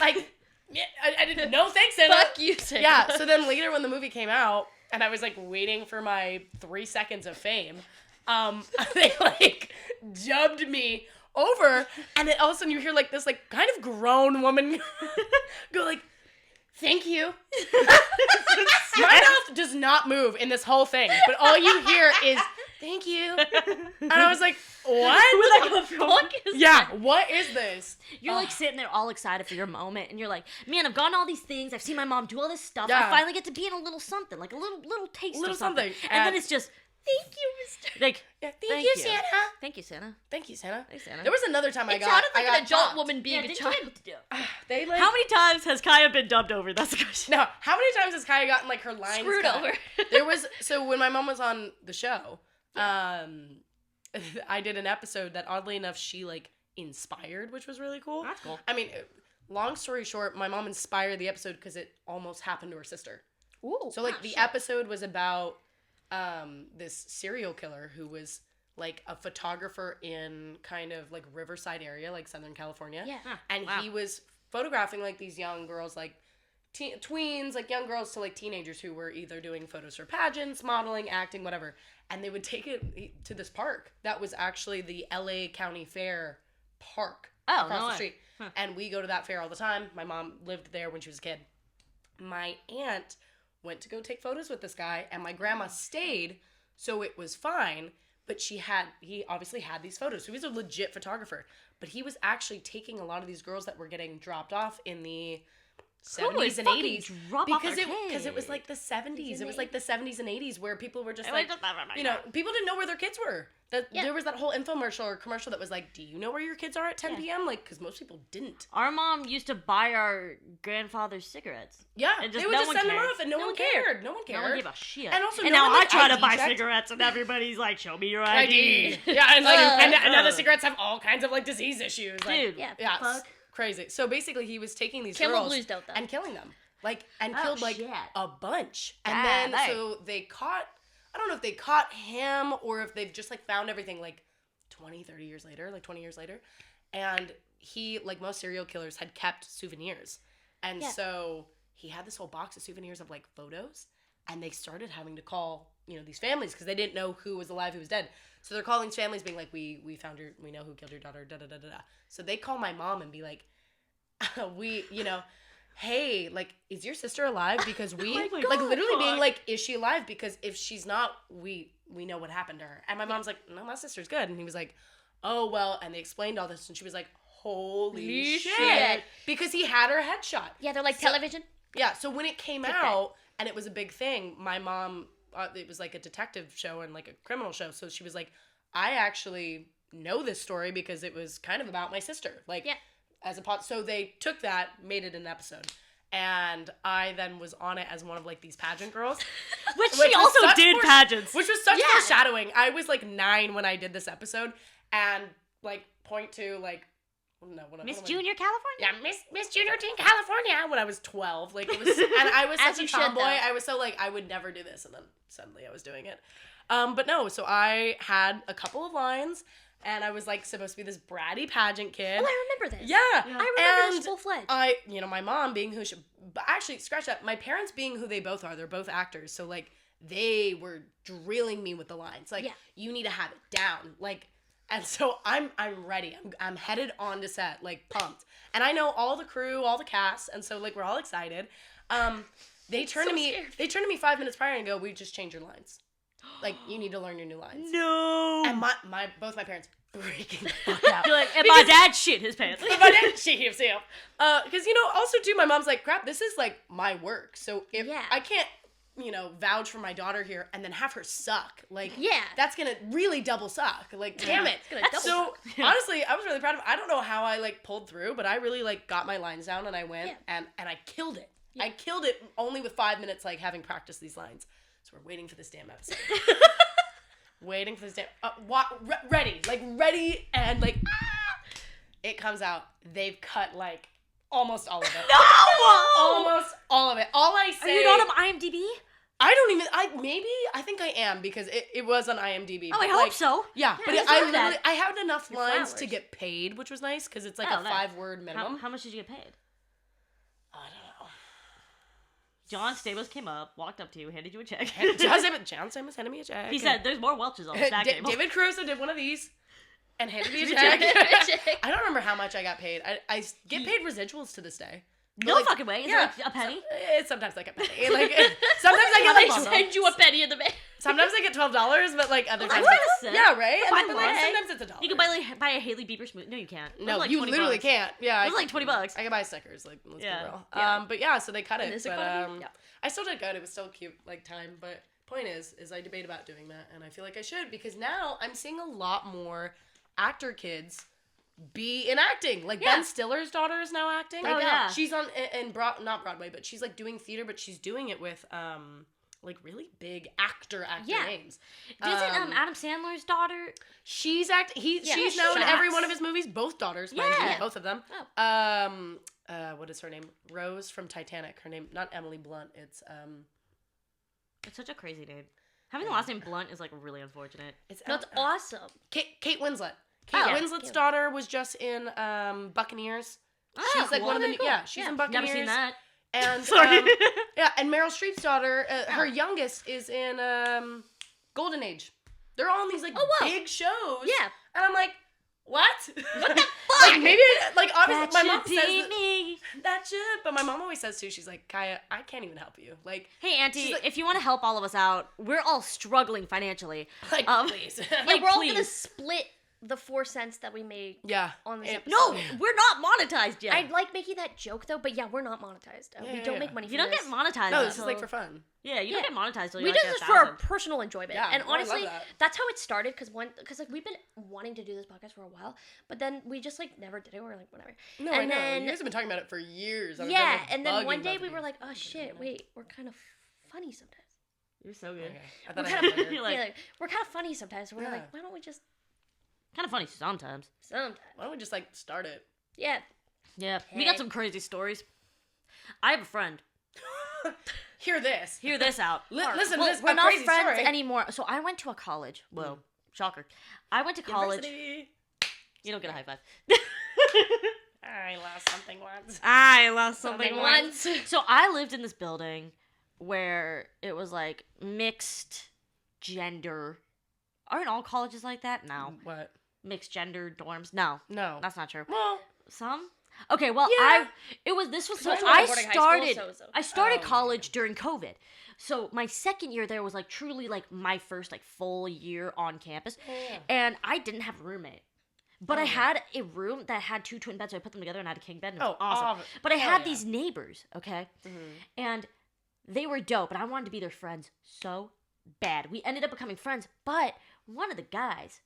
like, yeah, I didn't know, thanks, Santa. Fuck you, Santa. Yeah, so then later when the movie came out, and I was, like, waiting for my 3 seconds of fame, they, like, dubbed me over, and then all of a sudden you hear, like, this, like, kind of grown woman go, like, thank you. My mouth does not move in this whole thing, but all you hear is, thank you. And I was like, what? What the fuck is what is this? You're like sitting there all excited for your moment, and you're like, man, I've gone all these things, I've seen my mom do all this stuff, Yeah. I finally get to be in a little something, like a little taste Little of something. something. And then it's just, Thank you, mister. like, Thank you, Santa. Thank you, Santa. Thank you, Santa. Thanks, Santa. There was another time It sounded like an adult woman being a didn't child. you- They, like, How many times has Kaya been dubbed over? That's the question. No, how many times has Kaya gotten, like, her lines Screwed cut? over. There was, so when my mom was on the show, I did an episode that, oddly enough, she, like, inspired, which was really cool. That's cool. I mean, long story short, my mom inspired the episode because it almost happened to her sister. Ooh. So, like, the episode was about this serial killer who was, like, a photographer in kind of, like, Riverside area, like, Southern California. Yeah. And he was photographing, like, these young girls, like, tweens, like, young girls to, like, teenagers who were either doing photos for pageants, modeling, acting, whatever. And they would take it to this park that was actually the LA County Fair park across no the way. street. Huh. And we go to that fair all the time. My mom lived there when she was a kid. My aunt went to go take photos with this guy, and my grandma stayed, so it was fine. But he obviously had these photos. So he was a legit photographer. But he was actually taking a lot of these girls that were getting dropped off in the 70s and 80s. Because it was like the 70s. It was like the 70s and 80s where people were just like, you know, people didn't know where their kids were. There was that whole infomercial or commercial that was like, do you know where your kids are at 10 p.m.? Like, because most people didn't. Our mom used to buy our grandfather's cigarettes. Yeah, And they would just send them off and no one cared. No one cared. No one gave a shit. And also, now one, I like, try to ID buy checked. cigarettes and everybody's like, show me your ID. Yeah, and like, and now the cigarettes have all kinds of like disease issues. Like, Dude. Yeah. yeah, Fuck. crazy. So basically, he was taking these Camel girls Blues don't, though. and killing them, like, and Oh, killed like shit. a bunch. And Yeah, then so they caught. I don't know if they caught him or if they've just like found everything like 20 years later, and he, like most serial killers, had kept souvenirs, and so he had this whole box of souvenirs of like photos, and they started having to call, you know, these families because they didn't know who was alive, who was dead. So they're calling these families being like, we found your, we know who killed your daughter, da da da da da. So they call my mom and be like, you know, hey, like, is your sister alive? Because we, Oh my like, God, literally being fuck. like, is she alive? Because if she's not, we know what happened to her. And my mom's like, no, my sister's good. And he was like, oh, well, and they explained all this, and she was like, holy shit. Because he had her headshot. Yeah, they're like television. Yeah, so when it came out, and it was a big thing, my mom it was like a detective show and like a criminal show. So she was like, I actually know this story because it was kind of about my sister. Like, so they took that, made it an episode. And I then was on it as one of like these pageant girls. which she also did pageants. Which was such foreshadowing. I was like 9 when I did this episode. And like point to like, Miss Junior California? Yeah, Miss Junior Teen California when I was 12. Like it was, and I was such a tomboy. I was so like, I would never do this. And then suddenly I was doing it. But no, so I had a couple of lines. And I was, like, supposed to be this bratty pageant kid. Oh, I remember this. Yeah. I remember this full-fledged. My mom being who she... But actually, scratch that. My parents being who they both are. They're both actors. So, like, they were drilling me with the lines. Like, you need to have it down. Like, and so I'm ready. I'm headed on to set, like, pumped. And I know all the crew, all the cast. And so, like, we're all excited. They turn to me 5 minutes prior and go, we just changed your lines. Like, you need to learn your new lines. No. And both my parents freaking the fuck out. You're like, and my dad shit his pants. My dad shit himself. Because, also, too, my mom's like, crap, this is, like, my work. So if I can't, vouch for my daughter here and then have her suck. Like, that's going to really double suck. Like, damn it. So, honestly, I was really proud of it. I don't know how I, like, pulled through, but I really, like, got my lines down and I went and I killed it. Yeah. I killed it only with 5 minutes, like, having practiced these lines. So we're waiting for this damn episode. Waiting for this damn... ready, and, like, it comes out. They've cut, like, almost all of it. No! Almost all of it. All I say... Are you not on IMDb? I think I am, because it was on IMDb. Oh, I hope so. Yeah, but I had enough lines to get paid, which was nice, because it's, like, a 5-word minimum. How much did you get paid? I don't know. John Stamos came up, walked up to you, handed you a check. John Stamos handed me a check. He said, there's more Welch's on the stack table. David Caruso did one of these and handed me a check. I don't remember how much I got paid. I get paid residuals to this day. No fucking way. Is it like a penny? It's sometimes like a penny. Like, sometimes I get like... They send you a penny in the mail. Sometimes I get $12, but like other times... Yeah, right? And then, like, sometimes it's $1. You can buy a Hailey Bieber smoothie. No, you can't. No, like you literally can't. Yeah. It was like $20. I can buy stickers. Like, let's be real. But yeah, so they cut it. But I still did good. It was still cute, like, time. But point is I debate about doing that, and I feel like I should, because now I'm seeing a lot more actor kids be in acting. Like, Ben Stiller's daughter is now acting. Oh, yeah. She's on, not Broadway, but she's, like, doing theater, but she's doing it with, like, really big actor names. Isn't Adam Sandler's daughter? She's now in every one of his movies. Both daughters, mind you, both of them. Oh. What is her name? Rose from Titanic. Her name, not Emily Blunt. It's such a crazy name. Having the last name Blunt is, like, really unfortunate. That's awesome. Kate Winslet. Kate Winslet's daughter was just in Buccaneers. She's like one of the she's in Buccaneers. Never seen that. And and Meryl Streep's daughter, her youngest is in Golden Age. They're all in these like big shows. Yeah. And I'm like, what? What the fuck? Like, maybe obviously my mom says me. That should, but my mom always says too, she's like, Kaya, I can't even help you. Like, hey Auntie, like, if you want to help all of us out, we're all struggling financially. Like, please. Like, we're all gonna split the 4 cents that we made on this episode. No, we're not monetized yet. I like making that joke though, but we're not monetized. We don't make money. You don't get monetized. No, this is like for fun. Yeah, you don't get monetized. Till we do this for our personal enjoyment. Yeah, and honestly, that's how it started. Because like we've been wanting to do this podcast for a while, but then we just like never did it. We're like, whatever. No, and I know. then, You guys have been talking about it for years. And then one day we were like, oh shit, wait, we're kind of funny sometimes. You're so good. Okay. I thought we're kind of funny sometimes. So we're like, why don't we just... Kind of funny sometimes. Why don't we just, like, start it? Yeah. Yeah. Hey. We got some crazy stories. I have a friend. Hear this. Hear this out. Listen to this. We're not friends anymore. So I went to a college. Whoa. Shocker. I went to college. University. You don't get a high five. I lost something once. So I lived in this building where it was, like, mixed gender. Aren't all colleges like that? No. What? Mixed gender dorms? No. No. That's not true. Well, some? Okay, well, yeah. I started college during COVID. So my second year there was, like, truly, like, my first, like, full year on campus. Yeah. And I didn't have a roommate. But I had a room that had 2 twin beds, so I put them together and I had a king bed, and it was awesome. But I had these neighbors, okay? Mm-hmm. And they were dope, and I wanted to be their friends so bad. We ended up becoming friends, but one of the guys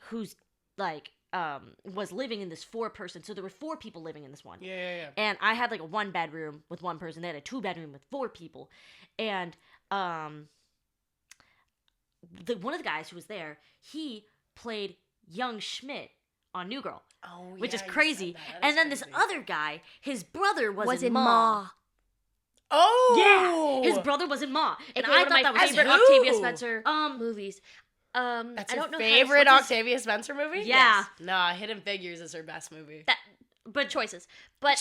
who's like was living in this 4-person, so there were 4 people living in this one. Yeah. And I had like a 1-bedroom with 1 person. They had a 2-bedroom with 4 people, and one of the guys who was there, he played young Schmidt on New Girl, which is crazy. And then crazy. this other guy, his brother was in Ma. Ma. Oh, Yeah, his brother was in Ma, and Okay, I one of thought my that was favorite who? Octavia Spencer movies. that's I your don't know favorite what's his- Octavia Spencer movie? Yeah. Nah, Hidden Figures is her best movie. but choices. But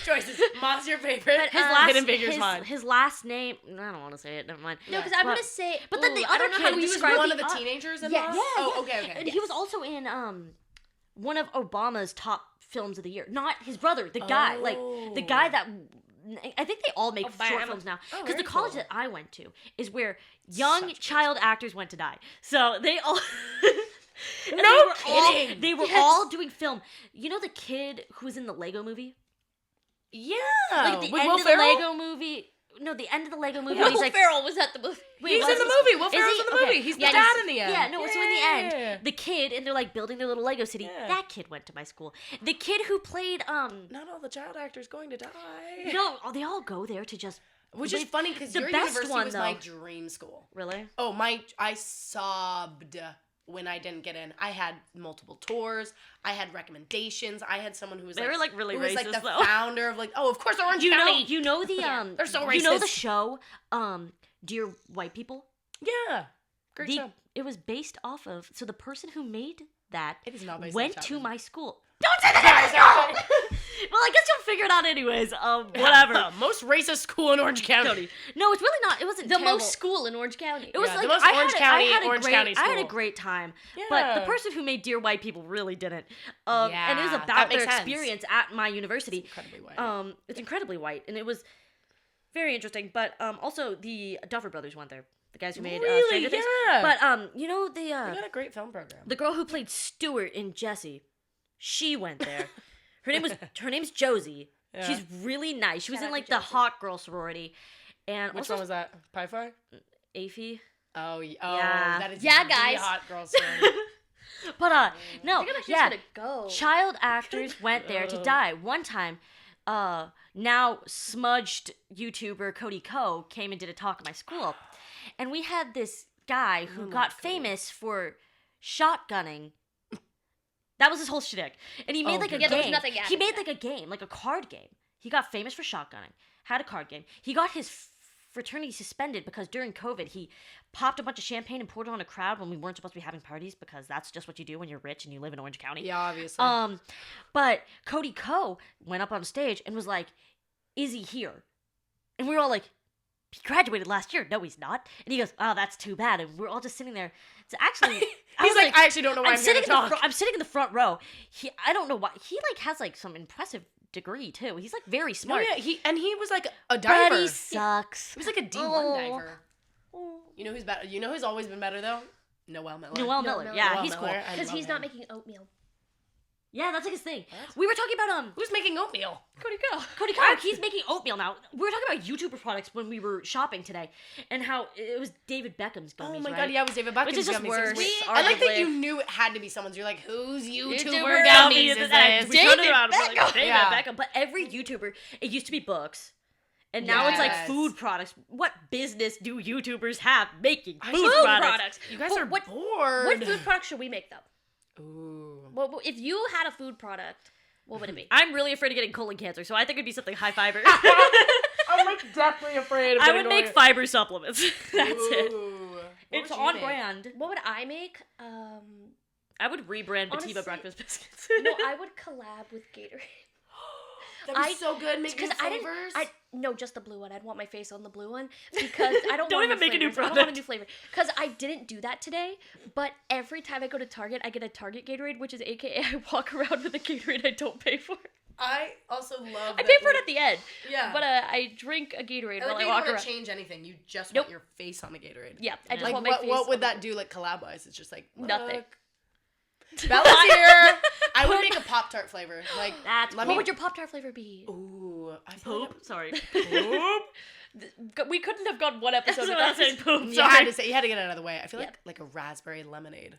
Choices. Ma's your favorite. But, His last Hidden Figures mine. his last name. I don't want to say it. Never mind. no, because I'm But- gonna say. but then the I other don't know kid, how to he was describe one the of the teenagers in Yes. Mom? Yeah, Oh, okay. And he was also in one of Obama's top films of the year. Not his brother, the guy, like the guy that. I think they all make short films now because very the college cool. that I went to is where young Such a child actors went to die. So they all. And No kidding. They were all doing film. You know the kid who was in the Lego movie? Yeah. Like the With end Will of the Ferrell? Lego movie. No, the end of the Lego movie. Will He's like, Ferrell was at the movie. wait, He's was in the he? movie. Will Is Ferrell's he? in the Okay. movie. He's Yeah, the dad in the end. Yeah, no, so in the Yeah. end, the kid, and they're like building their little Lego city. Yeah. That kid went to my school. The kid who played, Not all the child actors going to die. no, they all go there to just, Which is live- funny because the your best university one, was my though. dream school. Really? Oh, I sobbed when I didn't get in. I had multiple tours. I had recommendations. I had someone who was They were, like, really who was, like, racist, the though. founder of like, oh, of course, Orange You know, County. you know the, They're so you know the racist. show, Dear White People? Yeah, great show. It was based off of, so the person who made that It is not based on went fact. to my school. Don't say that! Well, I guess you'll figure it out anyways. Whatever. The most racist school in Orange County. No, it's really not. It wasn't The terrible. most school in Orange County. It was Yeah, like the most I Orange had County- a Orange great, County I had a school. great time, but the Yeah. person who made Dear White People really didn't. And it was Yeah, about that their makes sense. experience at my university. Incredibly white. It's incredibly white, and it was very interesting. But also the Duffer Brothers went there. The guys who made Really? Stranger Things. Yeah. But you know They got a great film program. the girl who played Stuart in Jessie, she went there. Her name's Josie. Yeah. She's really nice. She was Shout in out like to the Josie. hot girl sorority, and Which also one was that? Pi-Fi? Afy. Oh, Yeah. that is Yeah, the guys. hot girl story. But no, I think I'm yeah, just gonna go. child actors went there to die. One time, now smudged YouTuber Cody Ko came and did a talk at my school, and we had this guy who got famous for shotgunning. That was his whole shtick, and he made like a Yeah, there was game. nothing He added made to like a game, like a card game. He got famous for shotgunning. Had a card game. He got his fraternity suspended because during COVID he popped a bunch of champagne and poured it on a crowd when we weren't supposed to be having parties because that's just what you do when you're rich and you live in Orange County. Yeah, obviously. But Cody Ko went up on stage and was like, "Is he here?" And we were all like, "He graduated last year." No, he's not. And he goes, "Oh, that's too bad." And we're all just sitting there. It's actually, He's like, I actually don't know why I'm here to talk. I'm sitting in the front row. I don't know why. He like has like some impressive degree too. He's like very No, smart. yeah, he was like a diver. But he sucks. He was like a D1 Oh. diver. You know who's better? You know who's always been better though? Noel Miller. Noel Miller. Miller. Yeah, Noel he's Miller. cool. I Because love he's him. not making oatmeal. Yeah, that's like his thing. What? We were talking about Who's making oatmeal? Cody Ko. Cody Ko. He's making oatmeal now. We were talking about YouTuber products when we were shopping today, and how it was David Beckham's gummies. Oh my right? god, yeah, it was David Beckham's Which is just gummies. worse. I like that arguably. you knew it had to be someone's. You're like, whose YouTuber YouTuber gummies is and I- this? we turned David around and we're like, Beckham. David Yeah. Beckham. But every YouTuber, it used to be books. And now it's like Yes. food products. What business do YouTubers have making food Food products? products. You guys But are what, bored. What food product should we make though? Ooh. Well, if you had a food product, what would it be? I'm really afraid of getting colon cancer, so I think it'd be something high fiber. I'm like definitely afraid of I would make fiber supplements. That's it. What It's would you on make? brand. What would I make? I would rebrand Bativa Honestly, breakfast biscuits. No, I would collab with Gatorade. That'd be so good. Make new Because flavors. no, just the blue one. I'd want my face on the blue one because I don't Don't want even make a new flavors. I don't want product. a new flavor because I didn't do that today. But every time I go to Target, I get a Target Gatorade, which is AKA I walk around with a Gatorade I don't pay for. I also love. I pay for it at the end. Yeah. But I drink a Gatorade I while like I you walk don't around. change anything. You just Nope. want your face on the Gatorade. Yeah, I just Like want my what? face. What on would the- that do? Like collab wise, it's just like Nothing. look. Bella's here. I would make a Pop-Tart flavor. Like, What would your Pop-Tart flavor be? Ooh, I feel Poop? Sorry. Poop? We couldn't have gone one episode without saying poop. You had to get it out of the way. I feel like a raspberry lemonade.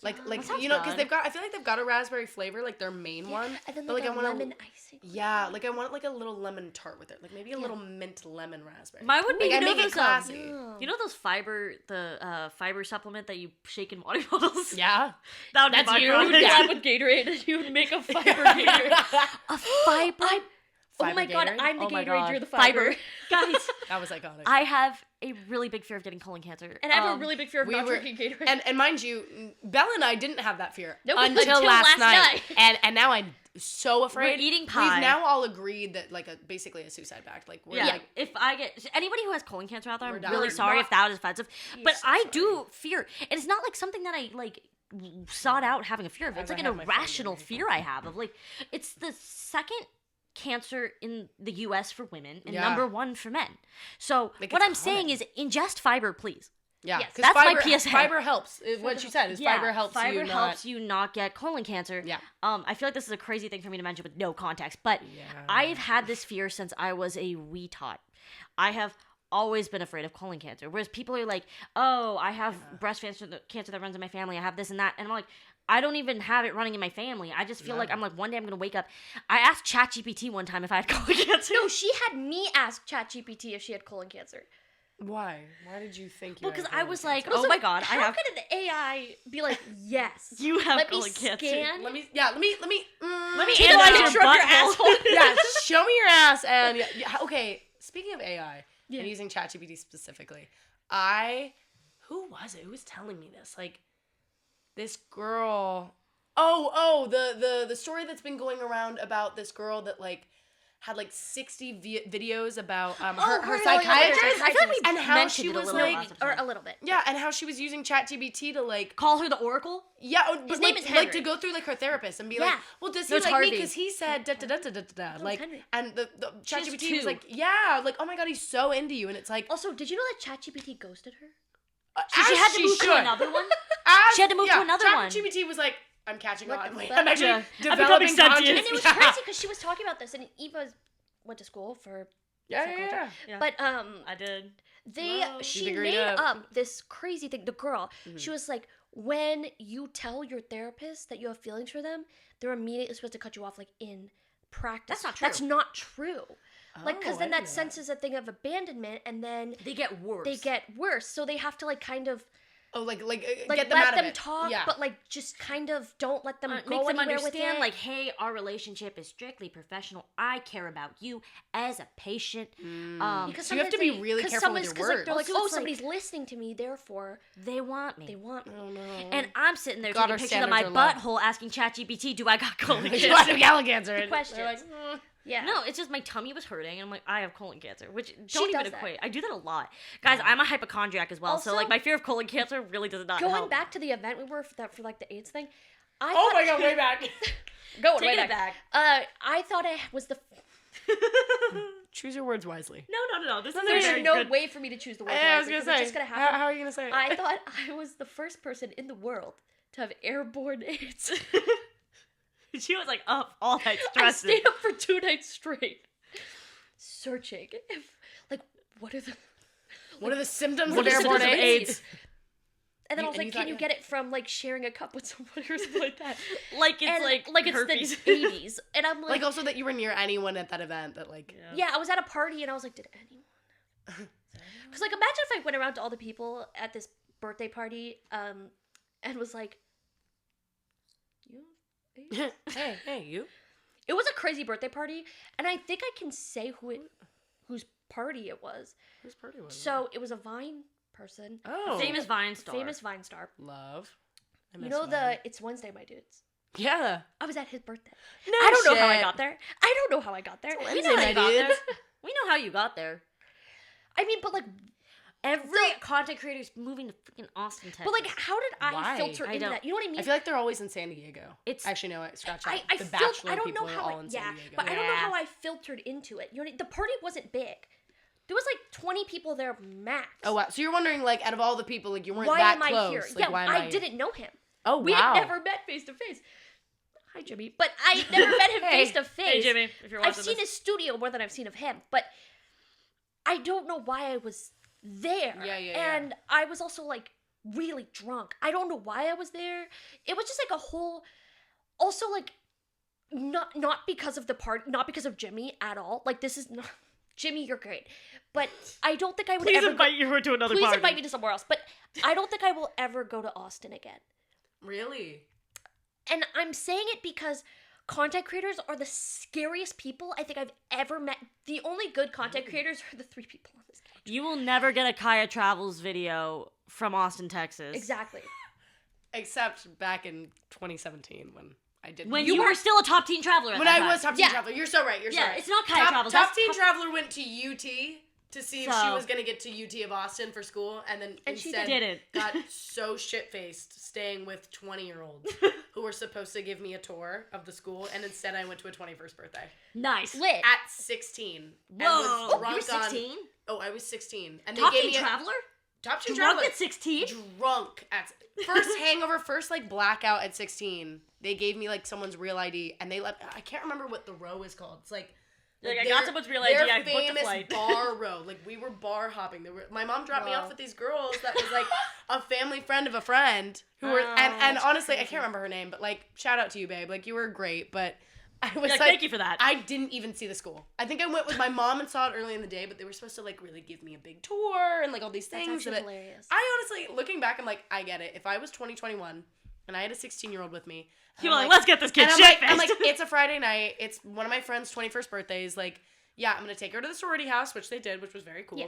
Like you know, because I feel like they've got a raspberry flavor, like their main one. And then but I want lemon icing. Yeah, like I want like a little lemon tart with it, like maybe a little mint lemon raspberry. Mine would be like, I make it classy. You know those fiber supplement that you shake in water bottles? Yeah, That would be That's my you. product. You would collab with Gatorade and you would make a fiber Gatorade. A fiber? Oh my god, Gatorade? I'm the Oh my Gatorade, God. you're the fiber. Guys, That was iconic. I have a really big fear of getting colon cancer. And I have a really big fear of we not were- drinking Gatorade. and mind you, Bella and I didn't have that fear Nope, until last night. And now I'm so afraid. We're eating pie. We've now all agreed that like basically a suicide pact. Like we're Yeah, like if I get anybody who has colon cancer out there, We're I'm done. really We're sorry not- if that was offensive. But so I sorry. do fear, and it's not like something that I like sought out having a fear of. It's As like I an have my friend irrational over here. fear I have of like it's the second cancer in the U.S. for women and Yeah. number 1 for men. So Like, what it's I'm saying common. is ingest fiber, please. yeah, Yes. 'cause That's my fiber, PSA. Fiber helps. What she said is fiber helps fiber you helps you not get colon cancer. Yeah. I feel like this is a crazy thing for me to mention with no context, but Yeah. I've had this fear since I was a wee tot. I have always been afraid of colon cancer. Whereas people are like, "Oh, I have breast cancer that runs in my family. I have this and that," and I'm like, I don't even have it running in my family. I just feel like I'm like one day I'm gonna wake up. I asked ChatGPT one time if I had colon cancer. No, she had me ask ChatGPT if she had colon cancer. Why? Why did you think you? Well, had because I colon was cancer? like, oh my god, I How have. could an AI be like, yes, You have let me colon cancer. scan? Let me analyze analyze your asshole. Yeah, show me your ass and yeah, okay. Speaking of AI Yeah. and using ChatGPT specifically, who was it? Who was telling me this? Like this girl. Oh, the story that's been going around about this girl that like had like 60 videos about her her psychiatrist. I feel like we and how mentioned she it a was little like last Or episode. a little bit. yeah, and how she was using ChatGPT to like Call her the Oracle. but His name like, is like to Henry. go through like her therapist and be Yeah. like, well, does he No, it's like me Harvey. because he said da da da da da da like, Henry. and the She has ChatGPT was 2. like, yeah, like oh my god, he's so into you, and it's like Also, did you know that ChatGPT ghosted her? So she as had to move to should. another one. As- She had to move to another one. ChatGPT was like, I'm catching What on. the Like, fuck? I'm actually Yeah. I'm developing becoming sentient. conscious. And it was Yeah. crazy because she was talking about this, and Eva went to school for psychology. Yeah. But I did. she degree made up. up this crazy thing. The girl, she was like, when you tell your therapist that you have feelings for them, they're immediately supposed to cut you off, like in practice. That's not true. That's not true. Like, because Oh, then I that didn't know senses a thing of abandonment, and then They get worse. they get worse. So they have to like kind of Oh, like like get them let out them of it. talk, Yeah. but like just kind of don't let them Make go them anywhere understand, with it. like, hey, our relationship is strictly professional. I care about you as a patient. because So you have to sometimes be they- really 'cause careful with somebody's- your 'cause, like, words. they're like, Also, oh, it's like- somebody's listening to me, therefore They want me. they want me. Oh no. And I'm sitting there God, taking our pictures of my standards are low. butthole asking ChatGPT, do I got colon Do cancer? I have colon cancer? And questions. they're like, Yeah. No, it's just my tummy was hurting, and I'm like, I have colon cancer, which She don't even does that. equate. I do that a lot, guys. I'm a hypochondriac as well, so Also- like my fear of colon cancer really does not Going help. back to the event we were for like the AIDS thing. I oh thought, my god, way back. going Take way it back. I thought I was the. Choose your words wisely. No. This is There's very no good. way for me to choose the word. I was wisely, gonna 'cause it's say. just gonna happen. How are you gonna say it? I thought I was the first person in the world to have airborne AIDS. She was like up all night I stressing. stayed up for 2 nights straight, searching if like what are the. What are the symptoms What of are the airborne symptoms of AIDS? AIDS? And then I was And like, you can thought you you- get it from like sharing a cup with somebody or something like that? Like it's And, like it's herpes. the 80s, and I'm Like like, also that you were near anyone at that event that like. yeah, I was at a party and I was like, did anyone? Because like, imagine if I went around to all the people at this birthday party, and was like, you. have AIDS?" hey, you. It was a crazy birthday party, and I think I can say whose party it was. Whose party was it? So it was a Vine person, Oh. Famous Vine star. famous Vine star. Love. I You miss know Vine. the It's Wednesday, my dudes. Yeah. I was at his birthday. No I don't know how I shit. got there. I don't know how I got there. It's We know Wednesday, how you my got there. dudes. We know how you got there. I mean, but like, Every content creator is moving to freaking Austin, Texas. but like, how did I Why? filter I into don't- that? You know what I mean? I feel like they're always in San Diego. It's- Actually no, scratch that. I The feel Bachelor I don't people know are how all in San Diego. but I don't know Yeah. how I filtered into it. You know, the party wasn't big. There was like 20 people there max. Oh wow! So you're wondering, like, out of all the people, like, you weren't why that am I close. here? Like, Yeah, why am I didn't know him. Oh We wow! had never met face to face. hi Jimmy, but I never met him face to face. Hey Jimmy, if you're watching I've seen his studio more than I've seen of him, but I don't know why I was there. And I was also like really drunk. I don't know why I was there. It was just like a whole, also like not because of the party, not because of Jimmy at all. Like this is not Jimmy, you're great, but I don't think I would ever invite you to another party. Please invite me to somewhere else, but I don't think I will ever go to Austin again. Really? And I'm saying it because content creators are the scariest people I think I've ever met. The only good content creators are the 3 people on this couch. You will never get a Kaya Travels video from Austin, Texas. Exactly. Except back in 2017 when I did. When you were still a top teen traveler at when that I was time. top teen traveler. You're so right. You're so right. It's not Kaya Travels. Top teen traveler went to UT to see if she was going to get to UT of Austin for school, and then instead she didn't. got so shit-faced staying with 20-year-olds who were supposed to give me a tour of the school, and instead I went to a 21st birthday. Nice. Lit. At 16. Whoa. And was You were 16? I was 16. And Top they teen gave me traveler? Top teen Drunk traveler. at 16? Drunk at first hangover, first like blackout at 16. They gave me like someone's real ID, and they left. I can't remember what the row is called. It's like I got someone's real ID. I booked a famous flight. bar row. Like we were bar hopping. My mom dropped me off with these girls that was like a family friend of a friend who were and honestly crazy. I can't remember her name, but like shout out to you, babe. Like you were great, but I was like thank you for that. I didn't even see the school. I think I went with my mom and saw it early in the day, but they were supposed to like really give me a big tour and like all these things. That's actually hilarious. I honestly, looking back, I'm like, I get it. If I was 2021 and I had a 16-year-old with me, you're like, let's get this kid shit-faced. I'm like, it's a Friday night. It's one of my friend's 21st birthdays. Like, yeah, I'm going to take her to the sorority house, which they did, which was very cool. Yeah.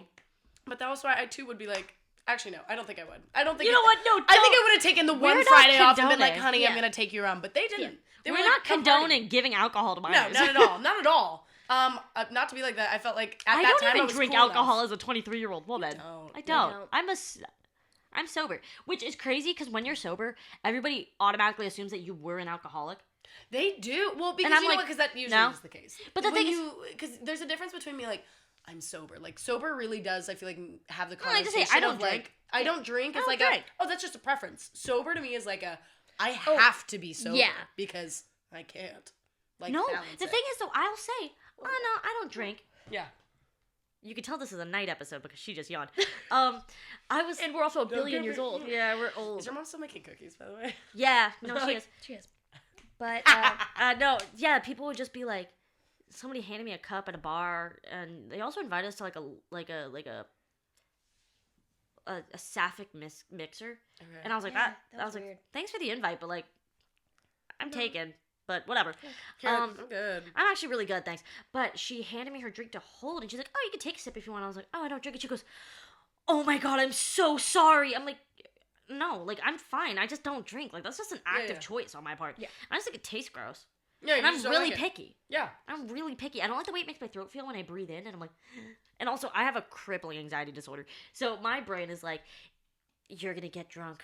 But that was why I, too, would be like, actually, no, I don't think I would. I don't think. You know what? No, don't. I think I would have taken the one Friday off and been like, honey, I'm going to take you around. But they didn't. They We're not condoning giving alcohol to minors. No, not at all. Not at all. Not to be like that. I felt like at that time I don't even was drink cool alcohol enough. as a 23-year-old woman. I You don't. I'm sober, which is crazy because when you're sober, everybody automatically assumes that you were an alcoholic. They do. Well, because you know what? Because that usually is the case. But the thing is, because there's a difference between me like I'm sober. Like sober really does. I feel like have the I conversation say, I don't of drink. like I don't drink. It's like that's just a preference. Sober to me is like I have to be sober because I can't. Like no, the thing is though, I'll say, oh no, I don't drink. Yeah. You can tell this is a night episode because she just yawned. And we're also a billion years old. Yeah, we're old. Is your mom still making cookies, by the way? Yeah, no, she is. She is. But no, yeah, people would just be like, somebody handed me a cup at a bar, and they also invited us to a sapphic mixer, and I was like, that I was weird. like, thanks for the invite, but like, I'm taken. But whatever. I'm good. I'm actually really good, thanks. But she handed me her drink to hold, and she's like, oh, you can take a sip if you want. I was like, oh, I don't drink it. She goes, oh my God, I'm so sorry. I'm like, no, like, I'm fine. I just don't drink. Like, that's just an active choice on my part. Yeah. I just think it tastes gross. Yeah, and I'm really picky. Yeah. I'm really picky. I don't like the way it makes my throat feel when I breathe in, and I'm like, and also, I have a crippling anxiety disorder. So my brain is like, you're going to get drunk.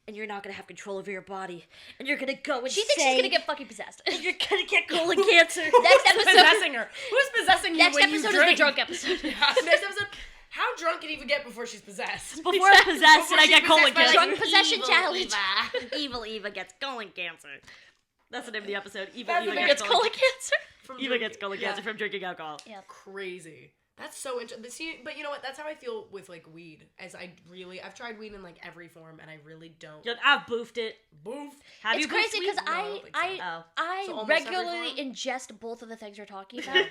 And you're not gonna have control over your body, and you're gonna go and she thinks she's gonna get fucking possessed. And you're gonna get colon cancer. Next episode, possessing her. Who's possessing you? Next when episode you is drink? the drunk episode. Next episode. How drunk can Eva get before she's possessed? Before I'm possessed and I get colon cancer. Drunk possession challenge. Evil Eva gets colon cancer. That's the name of the episode. Evil That's Eva gets colon cancer. Eva gets colon cancer from drinking alcohol. Yeah. Crazy. That's so interesting. But you know what? That's how I feel with like weed. I've tried weed in like every form, and I really don't. I've boofed it. Boof. Have it's crazy because I so regularly ingest both of the things you're talking about,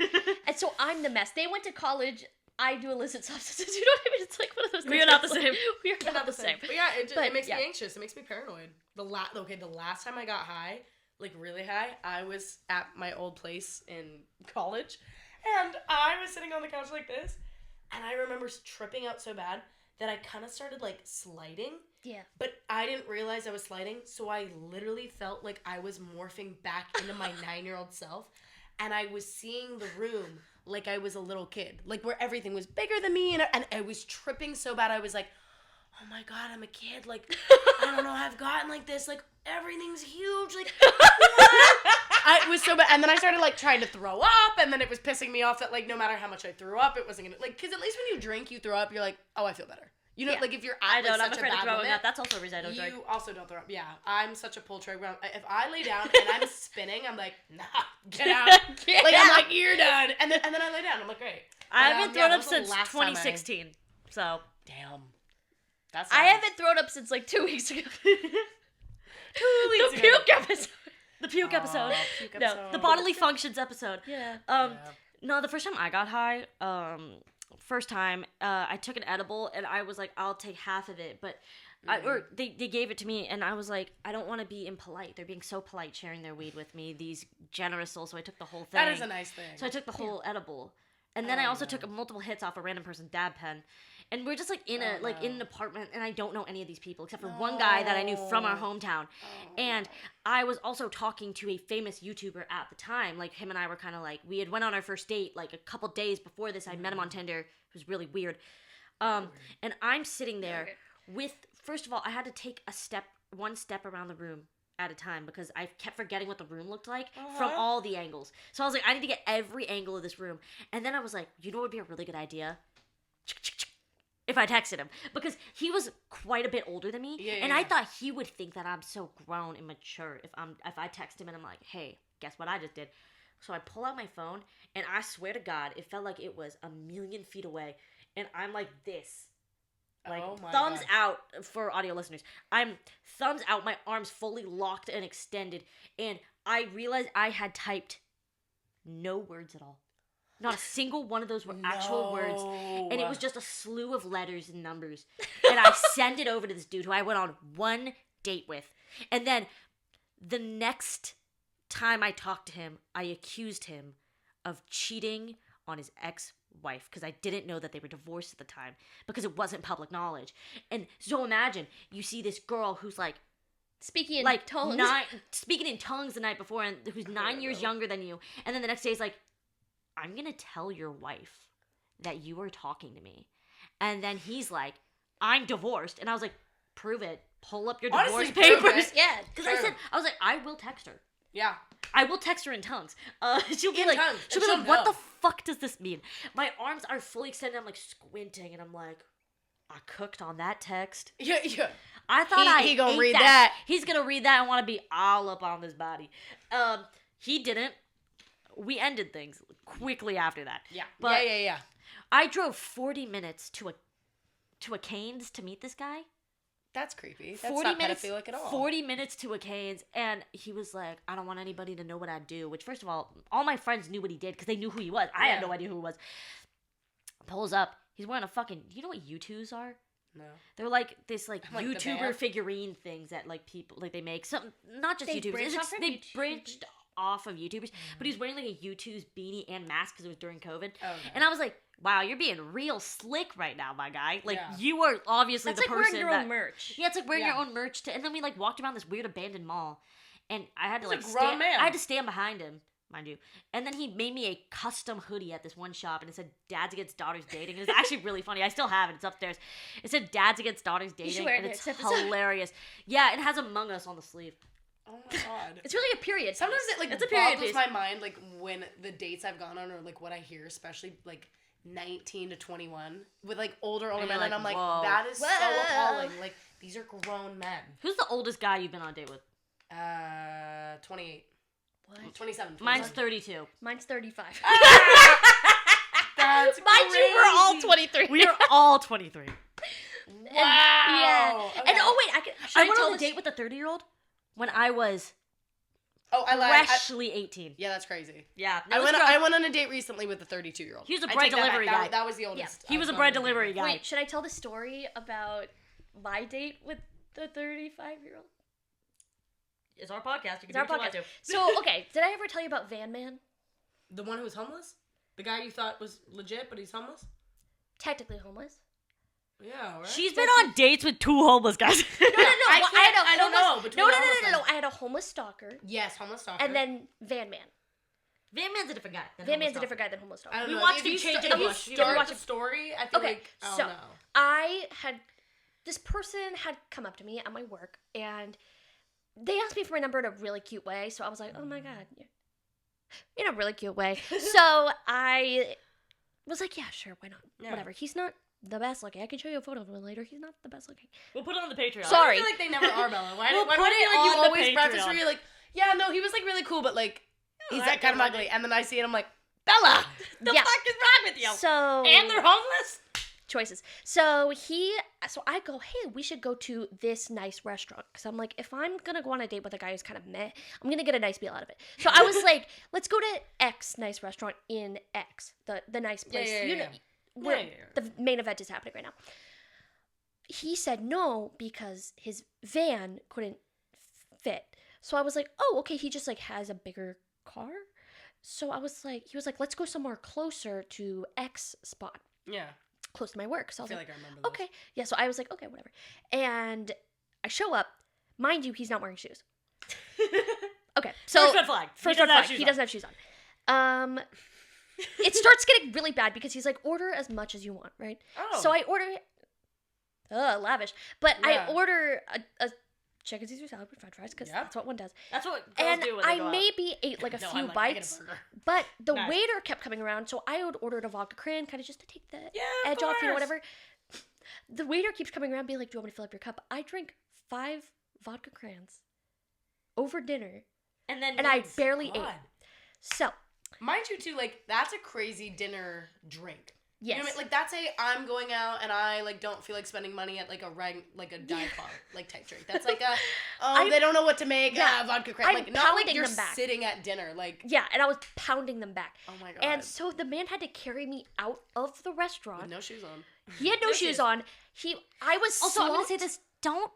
and so I'm the mess. They went to college. I do illicit substances. You know what I mean? It's like one of those things. We are not the same. We are not the same. But yeah, it makes me anxious. It makes me paranoid. The last time I got high, like really high, I was at my old place in college. And I was sitting on the couch like this, and I remember tripping out so bad that I kind of started, like, sliding. Yeah. But I didn't realize I was sliding, so I literally felt like I was morphing back into my 9-year-old self, and I was seeing the room like I was a little kid, like, where everything was bigger than me, and I was tripping so bad, I was like, oh my God, I'm a kid, like, I don't know how I've gotten like this, like, everything's huge, like, what? It was so bad, and then I started, like, trying to throw up, and then it was pissing me off that, like, no matter how much I threw up, it wasn't gonna, like, because at least when you drink, you throw up, you're like, oh, I feel better. You know, like if you're I at don't. like, I'm such a afraid of bad throwing moment, up. That's also a reason I don't drink. you also don't throw up. Yeah, I'm such a pull trigger. If I lay down and I'm spinning, I'm like, nah, get out. I'm like, you're done. And then I lay down. I'm like, great. I haven't thrown up since 2016. So damn. That's I haven't thrown up since like 2 weeks ago. 2 weeks The puke episode. The puke episode. Puke No, episode. the bodily functions episode. Yeah. No, the first time I got high, I took an edible and I was like, I'll take half of it, but they gave it to me and I was like, I don't want to be impolite. They're being so polite sharing their weed with me, these generous souls, so I took the whole thing. That is a nice thing. So I took the whole edible. And then I also took multiple hits off a random person's dab pen. And we're just like in in an apartment and I don't know any of these people except for one guy that I knew from our hometown. And I was also talking to a famous YouTuber at the time. Like him and I were kind of like, we had went on our first date like a couple days before this. I met him on Tinder. It was really weird. And I'm sitting there with, first of all, I had to take one step around the room at a time because I kept forgetting what the room looked like from all the angles. So I was like, I need to get every angle of this room. And then I was like, you know what would be a really good idea? If I texted him. Because he was quite a bit older than me. And I thought he would think that I'm so grown and mature if I text him and I'm like, hey, guess what I just did? So I pull out my phone and I swear to God, it felt like it was a million feet away. And I'm like this. Like, thumbs out for audio listeners. I'm thumbs out, my arms fully locked and extended. And I realized I had typed no words at all. Not a single one of those were actual words. And it was just a slew of letters and numbers. And I sent it over to this dude who I went on one date with. And then the next time I talked to him, I accused him of cheating on his ex-wife because I didn't know that they were divorced at the time because it wasn't public knowledge. And so imagine you see this girl who's like speaking in tongues. Speaking in tongues the night before and who's 9 years younger than you. And then the next day is like, I'm going to tell your wife that you were talking to me. And then he's like, I'm divorced. And I was like, prove it. Pull up your divorce papers. Yeah. Because I was like, I will text her. Yeah. I will text her in tongues. She'll be in like, tongues. She'll be like, what the fuck does this mean? My arms are fully extended. I'm like squinting and I'm like, I cooked on that text. Yeah. I thought he gonna ate read that. He's gonna read that and want to be all up on this body. He didn't. We ended things quickly after that. Yeah. But yeah. I drove 40 minutes to a Cane's to meet this guy. That's creepy. That's not pedophilic at all. 40 minutes to a Cane's, and he was like, I don't want anybody to know what I do. Which, first of all my friends knew what he did because they knew who he was. I had no idea who he was. Pulls up. He's wearing a fucking... You know what U2s are? No. They're like this like the YouTuber band? figurine things that like people... Like they make. Some, not just They YouTubers. branched off from They YouTubers. branched off of YouTubers. But he was wearing like a U2's beanie and mask because it was during COVID. Okay. And I was like, wow, you're being real slick right now, my guy. Like, Yeah. you are obviously That's the like person wearing your own merch. Yeah, it's like wearing your Yeah. own merch. And then we, like, walked around this weird abandoned mall. And I had to, He's like, a grown man. I had to stand behind him, mind you. And then he made me a custom hoodie at this one shop. And it said, Dads Against Daughters Dating. And it's actually really funny. I still have it. It's upstairs. It said, Dads Against Daughters Dating. should wear it And next it's episode. hilarious. Yeah, it has Among Us on the sleeve. Oh my god. It's really a period. Sometimes it like It's a period boggles piece. my mind like when the dates I've gone on or like what I hear, especially like 19 to 21 with like older And men, you're and I'm like, whoa. that is so Whoa. appalling. Like these are grown men. Who's the oldest guy you've been on a date with? 28. What? 27. Mine's 32. Mine's 35. That's Mind you, we're all crazy. 23. We are all 23. Wow. Yeah. Okay. And oh wait, I went tell on a this- date with a 30-year-old when I was Oh, I lied. freshly 18. Yeah, that's crazy. Yeah. I went on a date recently with a 32-year-old. He was a I bread take that back. delivery That- guy. That was the oldest. He was I've a gone bread on date delivery with. guy. Wait, should I tell the story about my date with the 35-year-old? It's our podcast. You It's our podcast. So, okay, did I ever tell you about Van Man? The one who was homeless? The guy you thought was legit, but he's homeless? Technically homeless. Yeah, right? She's been on dates with 2 homeless guys. No. I don't know. No. Between homeless No. I had a homeless stalker, Yes, homeless stalker. and then Van Man. Van Man's a different guy. Van Man's a different guy than homeless I stalker. don't We know. watched If him you change sta- in a if you bush. You start watch the it. story, I feel Okay, like, I so don't know. I had this person had come up to me at my work, and they asked me for my number in a really cute way. So I was like, oh my god, in a really cute way. So was like, yeah, sure, why not? Yeah. Whatever. He's not the best looking. I can show you a photo of him later. He's not the best looking. We'll put it on the Patreon. Sorry. I feel like they never are, Bella. Why We'll do put I it feel like you on the always preface Patreon. where you're like, yeah, no, he was like really cool, but like he's I that kind of get it. ugly. And then I see it, I'm like, Bella, The Yeah. fuck is wrong with you? So And they're homeless? choices. So I go, hey, we should go to this nice restaurant. Because I'm like, if I'm going to go on a date with a guy who's kind of meh, I'm going to get a nice meal out of it. So I was like, let's go to X nice restaurant in X, the nice place. Where the main event is happening right now. He said no because his van couldn't fit. So I was like, oh, okay, he just like has a bigger car. So he was like, let's go somewhere closer to X spot. Yeah. Close to my work. So I was I like, remember okay. Yeah, so I was like, okay, whatever. And I show up. Mind you, he's not wearing shoes. Okay, so First red flag. First red flag. He doesn't have shoes on. It starts getting really bad because he's like, order as much as you want, right? Oh. So I order, lavish. But Yeah. I order a chicken Caesar salad with french fries because that's what one does. That's what girls And do when they I go out. maybe ate like a few I'm like, bites, I get a burger. but the Nice. waiter kept coming around, so I would ordered a vodka cran, kind of just to take the Yeah, of edge off, you know, course. whatever. The waiter keeps coming around, being like, "Do you want me to fill up your cup?" I drink 5 vodka crans over dinner, And then and I needs- barely ate. God. So Mind you, too, like, that's a crazy dinner drink. yes, You know what I mean? Like, that's I'm going out and I, like, don't feel like spending money at, like, a dive bar, like, type drink. That's like they don't know what to make, vodka crack. I'm Like, not like pounding you're them back. sitting at dinner, like, yeah, and I was pounding them back. oh my God. And so the man had to carry me out of the restaurant. With no shoes on. He had no shoes on. I was Also, I'm going to say slumped. this. Don't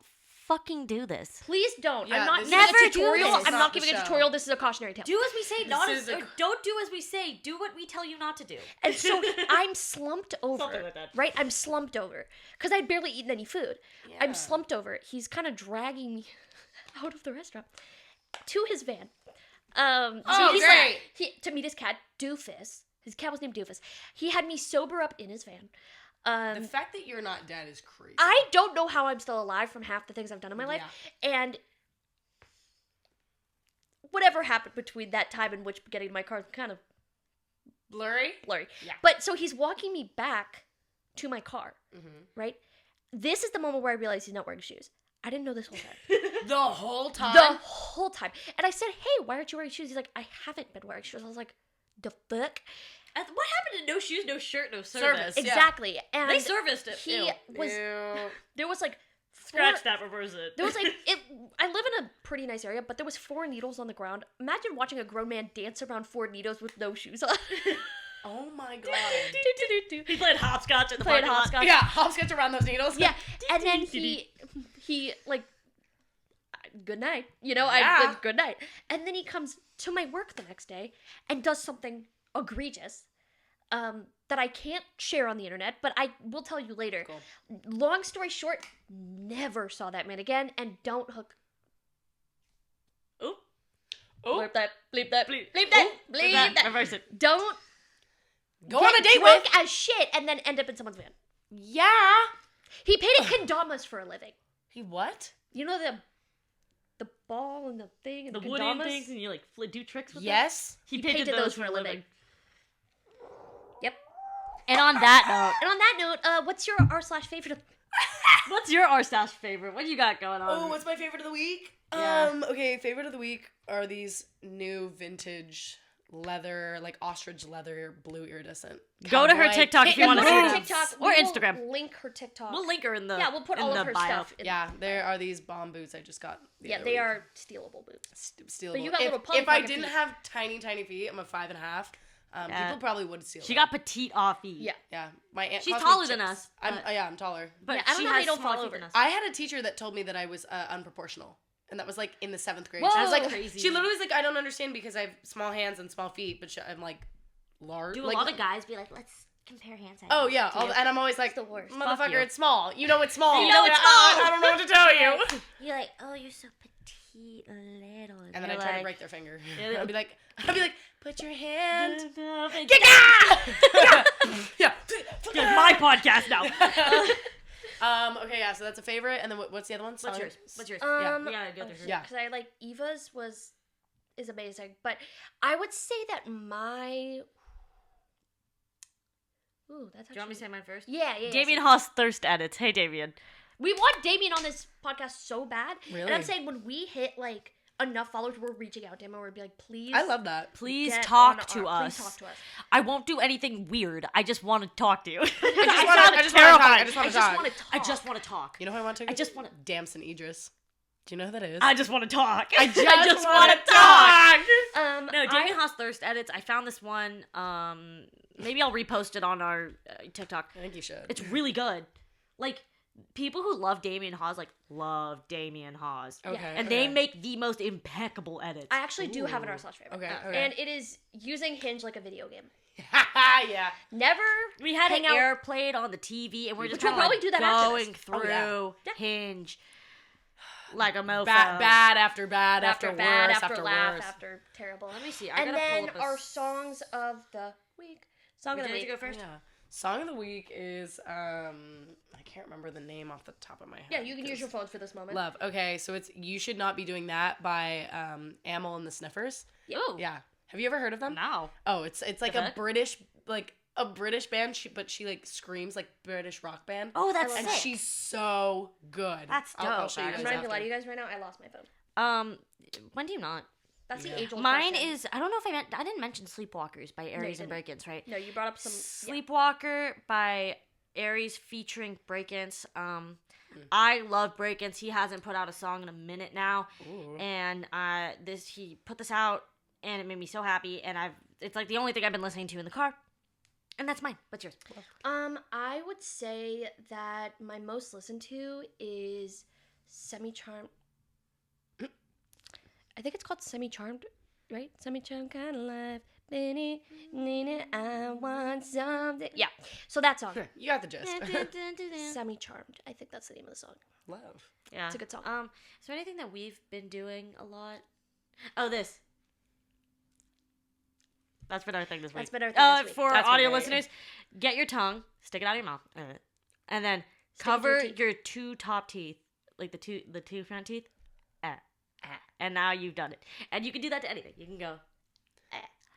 fucking do this. Please don't. Yeah, I'm not this giving is a a tutorial. tutorial. It's I'm not not the giving a show. tutorial. This is a cautionary tale. Do as we say, not This as, is a- or don't do as we say. Do what we tell you not to do. And so I'm slumped over, Something like that. right? I'm slumped over because I'd barely eaten any food. Yeah. I'm slumped over. He's kind of dragging me out of the restaurant to his van. Oh, he's great. to meet his cat, Doofus. His cat was named Doofus. He had me sober up in his van. The fact that you're not dead is crazy. I don't know how I'm still alive from half the things I've done in my life. And whatever happened between that time in which getting to my car is kind of Blurry? blurry. Yeah. But so he's walking me back to my car, Mm-hmm. right? This is the moment where I realized he's not wearing shoes. I didn't know this whole time. The whole time? The whole time. And I said, hey, why aren't you wearing shoes? He's like, I haven't been wearing shoes. I was like, the fuck? What happened to no shoes, no shirt, no service? Service. Yeah. Exactly. And They serviced it. he Ew. was, Ew. there was like, Scratch that, reverse it. There was like I live in a pretty nice area, but there was 4 needles on the ground. Imagine watching a grown man dance around 4 needles with no shoes on. Oh my God. He played hopscotch in the Played parking lot. hopscotch. Yeah, hopscotch around those needles. Yeah, and then he like, good night. You know, Yeah. good night. And then he comes to my work the next day and does something egregious. That I can't share on the internet, but I will tell you later. Cool. Long story short, never saw that man again, and don't hook. Oop. Oh, Bleep that, bleep that, Bleep. bleep that, Oop. bleep That, that. reverse it. Don't go get on a date drunk with. as shit and then end up in someone's van. Yeah. He painted kendamas for a living. He what? You know the ball and the thing and The the wooden kendamas? things and you like do tricks with them? Yes. He painted those for a living. Yep. And on that And on that note, what's your r/favorite? note, what's your R-Stash favorite? What you got going on? Oh, what's my favorite of the week? Yeah. Okay, favorite of the week are these new vintage leather, like ostrich leather, blue iridescent. Go to her cowboy TikTok if you want to Go see to her them. TikTok Or we will Instagram. Link her TikTok. We'll link her in the Yeah, we'll put in all the of her bio. stuff. Yeah, there are these bomb boots I just got. the Yeah, other they week. are stealable boots. Stealable. But you got if, little Polly if I Pocket didn't feet. have tiny feet, I'm a 5.5. Yeah. People probably would steal. She them. got petite off feet. Yeah. Yeah, my aunt. She's calls me taller than chips. us, I'm. but- Yeah, I'm taller. But Yeah, I don't she know how has you don't fall smaller over. than us. I had a teacher that told me that I was unproportional, and that was like in the 7th grade. Whoa! I was like, Crazy. she literally was like, I don't understand because I have small hands and small feet, but I'm like large. Do a like, lot of guys be like, let's compare hand sizes? Oh yeah, Do you? and I'm always like, the worst. Fuck motherfucker, you. it's small. You know it's small. You know it's small. I don't know what to tell you. You're like, oh, you're so petite, little. And then I You're try to like, break their finger. Yeah. I'd be like, put your hand. Get Yeah. my podcast now. Okay, yeah. So that's a favorite, and then what's the other one? What's yours? What's yours? Yeah. Yeah, go there. Yeah. Because I like Eva's is amazing, but I would say that my Ooh, that's actually... Do you want me to say mine first? Yeah. Damien Haas Thirst Edits. Hey, Damien. We want Damien on this podcast so bad. Really? And I'm saying when we hit, like, enough followers, we're reaching out to him and we're be like, please... I love that. Please talk to us. Please talk to us. I won't do anything weird. I just want to talk to you. I just want to talk. You know who I want to? I just want to... Damson Idris. Do you know who that is? I just want to talk. I just want to talk. No, Damien Haas Thirst Edits. I found this one. Maybe I'll repost it on our TikTok. I think you should. It's really good. Like, people who love Damien Haas, like, love Damien Haas. Okay. And they make the most impeccable edits. I actually do have an r/favorite. Okay. And it is using Hinge like a video game. Yeah. Never. We had hang it out... airplayed on the TV, and we're just we'll probably do that going after this. through Hinge like a mofo. Bad after bad after after bad worse after laugh worse. after terrible. Let me see. And then our songs of the week. Song of the week. Go first. Yeah. Song of the week is I can't remember the name off the top of my head. Yeah, you can use your phones for this moment. Love. Okay, so it's You Should Not Be Doing That by Amel and the Sniffers. Oh. Yeah. Have you ever heard of them? No. Oh, it's like a British band, but she like screams like British rock band. Oh, that's and sick. she's so good. That's dope. I'll show you I'm guys not gonna lie after. to you guys right now. I lost my phone. When do you not? That's the age-old Mine question. is, I don't know if I didn't mention Sleepwalkers by Aries and Break-Ins, right? No, you brought up some... Sleepwalker by Aries featuring Break-Ins. I love Break-Ins. He hasn't put out a song in a minute now. Ooh. And he put this out, and it made me so happy. And it's like the only thing I've been listening to in the car. And that's mine. What's yours? I would say that my most listened to is Semi-Charmed. I think it's called Semi-Charmed, right? Semi-Charmed kind of life. I want something. Yeah. So that song. You got the gist. Semi-Charmed. I think that's the name of the song. Love. Yeah. It's a good song. Is there anything that we've been doing a lot? Oh, this. That's been our thing this week. That's been our thing this week. For That's audio great. listeners, get your tongue, stick it out of your mouth, and then cover your two top teeth, like the two front teeth, and now you've done it. And you can do that to anything. You can go.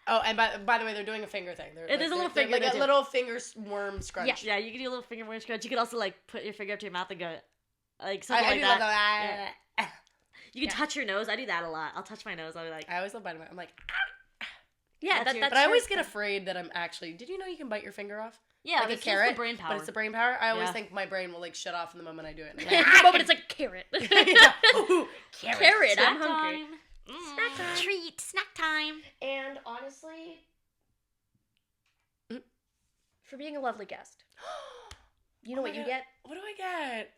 Oh, and by the way, they're doing a finger thing. There's a little finger like there a too. little finger worm scrunch. Yeah, you can do a little finger worm scrunch. You can also like put your finger up to your mouth and go, like something I like do that. love You can touch your nose. I do that a lot. I'll touch my nose. I'll be like, I always love biting my. I'm like, Yeah, That's that's but I always get afraid that I'm actually. Did you know you can bite your finger off? yeah, Like a it's carrot, the brain power. but it's the brain power. I always Yeah. think my brain will like shut off in the moment I do it. And but it's like carrot. Ooh, Carrot. Snack I'm hungry. time. Snack time. Treat. Snack time. And honestly, for being a lovely guest, you know what you get? What do I get?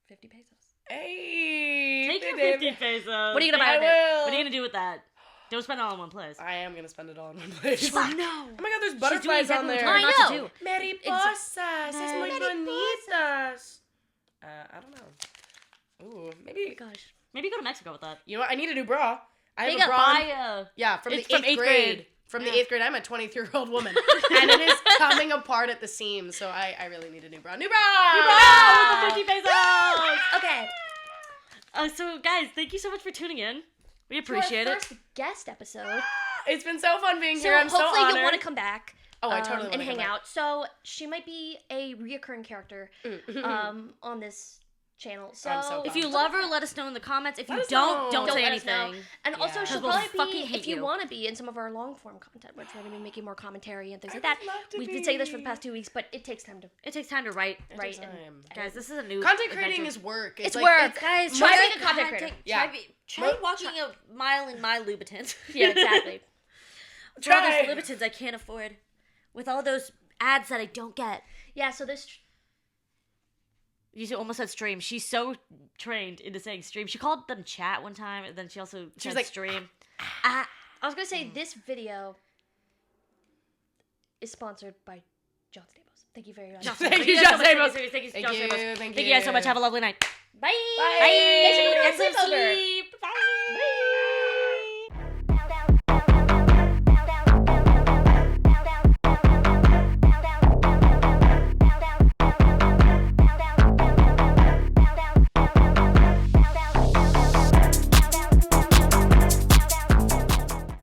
50 pesos. Hey, Take your babe. 50 pesos. What are you gonna buy I with it? will. What are you gonna do with that? Don't spend it all in one place. I am gonna spend it all in one place. Fuck. No. Oh my god, there's She's doing butterflies exactly on what there. we're I not know. to do. Mariposas, es muy Mariposas. bonitas. I don't know. Ooh, maybe. Oh my gosh. Maybe go to Mexico with that. You know what? I need a new bra. I have They a got bra. Buy Yeah, from It's the from 8th eighth grade. grade. From Yeah. the 8th grade, I'm a 23-year-old woman, and it is coming apart at the seams. So I really need a new bra. New bra. with the 50 pesos. Okay. So guys, thank you so much for tuning in. We appreciate to our it. first guest episode. It's been so fun being So here. I'm so hopefully honored. you'll want to come back. Oh, I totally and wanna hang come back. out. So she might be a reoccurring character on this channel. So, I'm so If you love her, let us know in the comments. If you Let us don't, know. don't say let us know. anything. And also, Yeah. she'll 'Cause we'll probably fucking be, hate if you you. want to be in some of our long form content, which we're going to be making more commentary and things like I that. would love to We've been saying this for the be. past 2 weeks, but it takes time to It takes time to write. write. takes And, time. Guys, this is a new Content creating adventure. is work. It's like, work. Guys, Try try being a content creator. Yeah. Try walking a mile in my Louboutins. yeah, exactly. For all Try. those Louboutins I can't afford. With all those ads that I don't get. Yeah, so this... You almost said stream. She's so trained into saying stream. She called them chat one time, and then she also said like, stream. I was going to say, this video is sponsored by John Stamos. Thank you very much. Thank you, John Stamos. Thank you, Thank John you. Stamos. Thank Thank you guys so much. Have a lovely night. Bye! Bye. Thanks for Get coming some to our sleepover. sleep.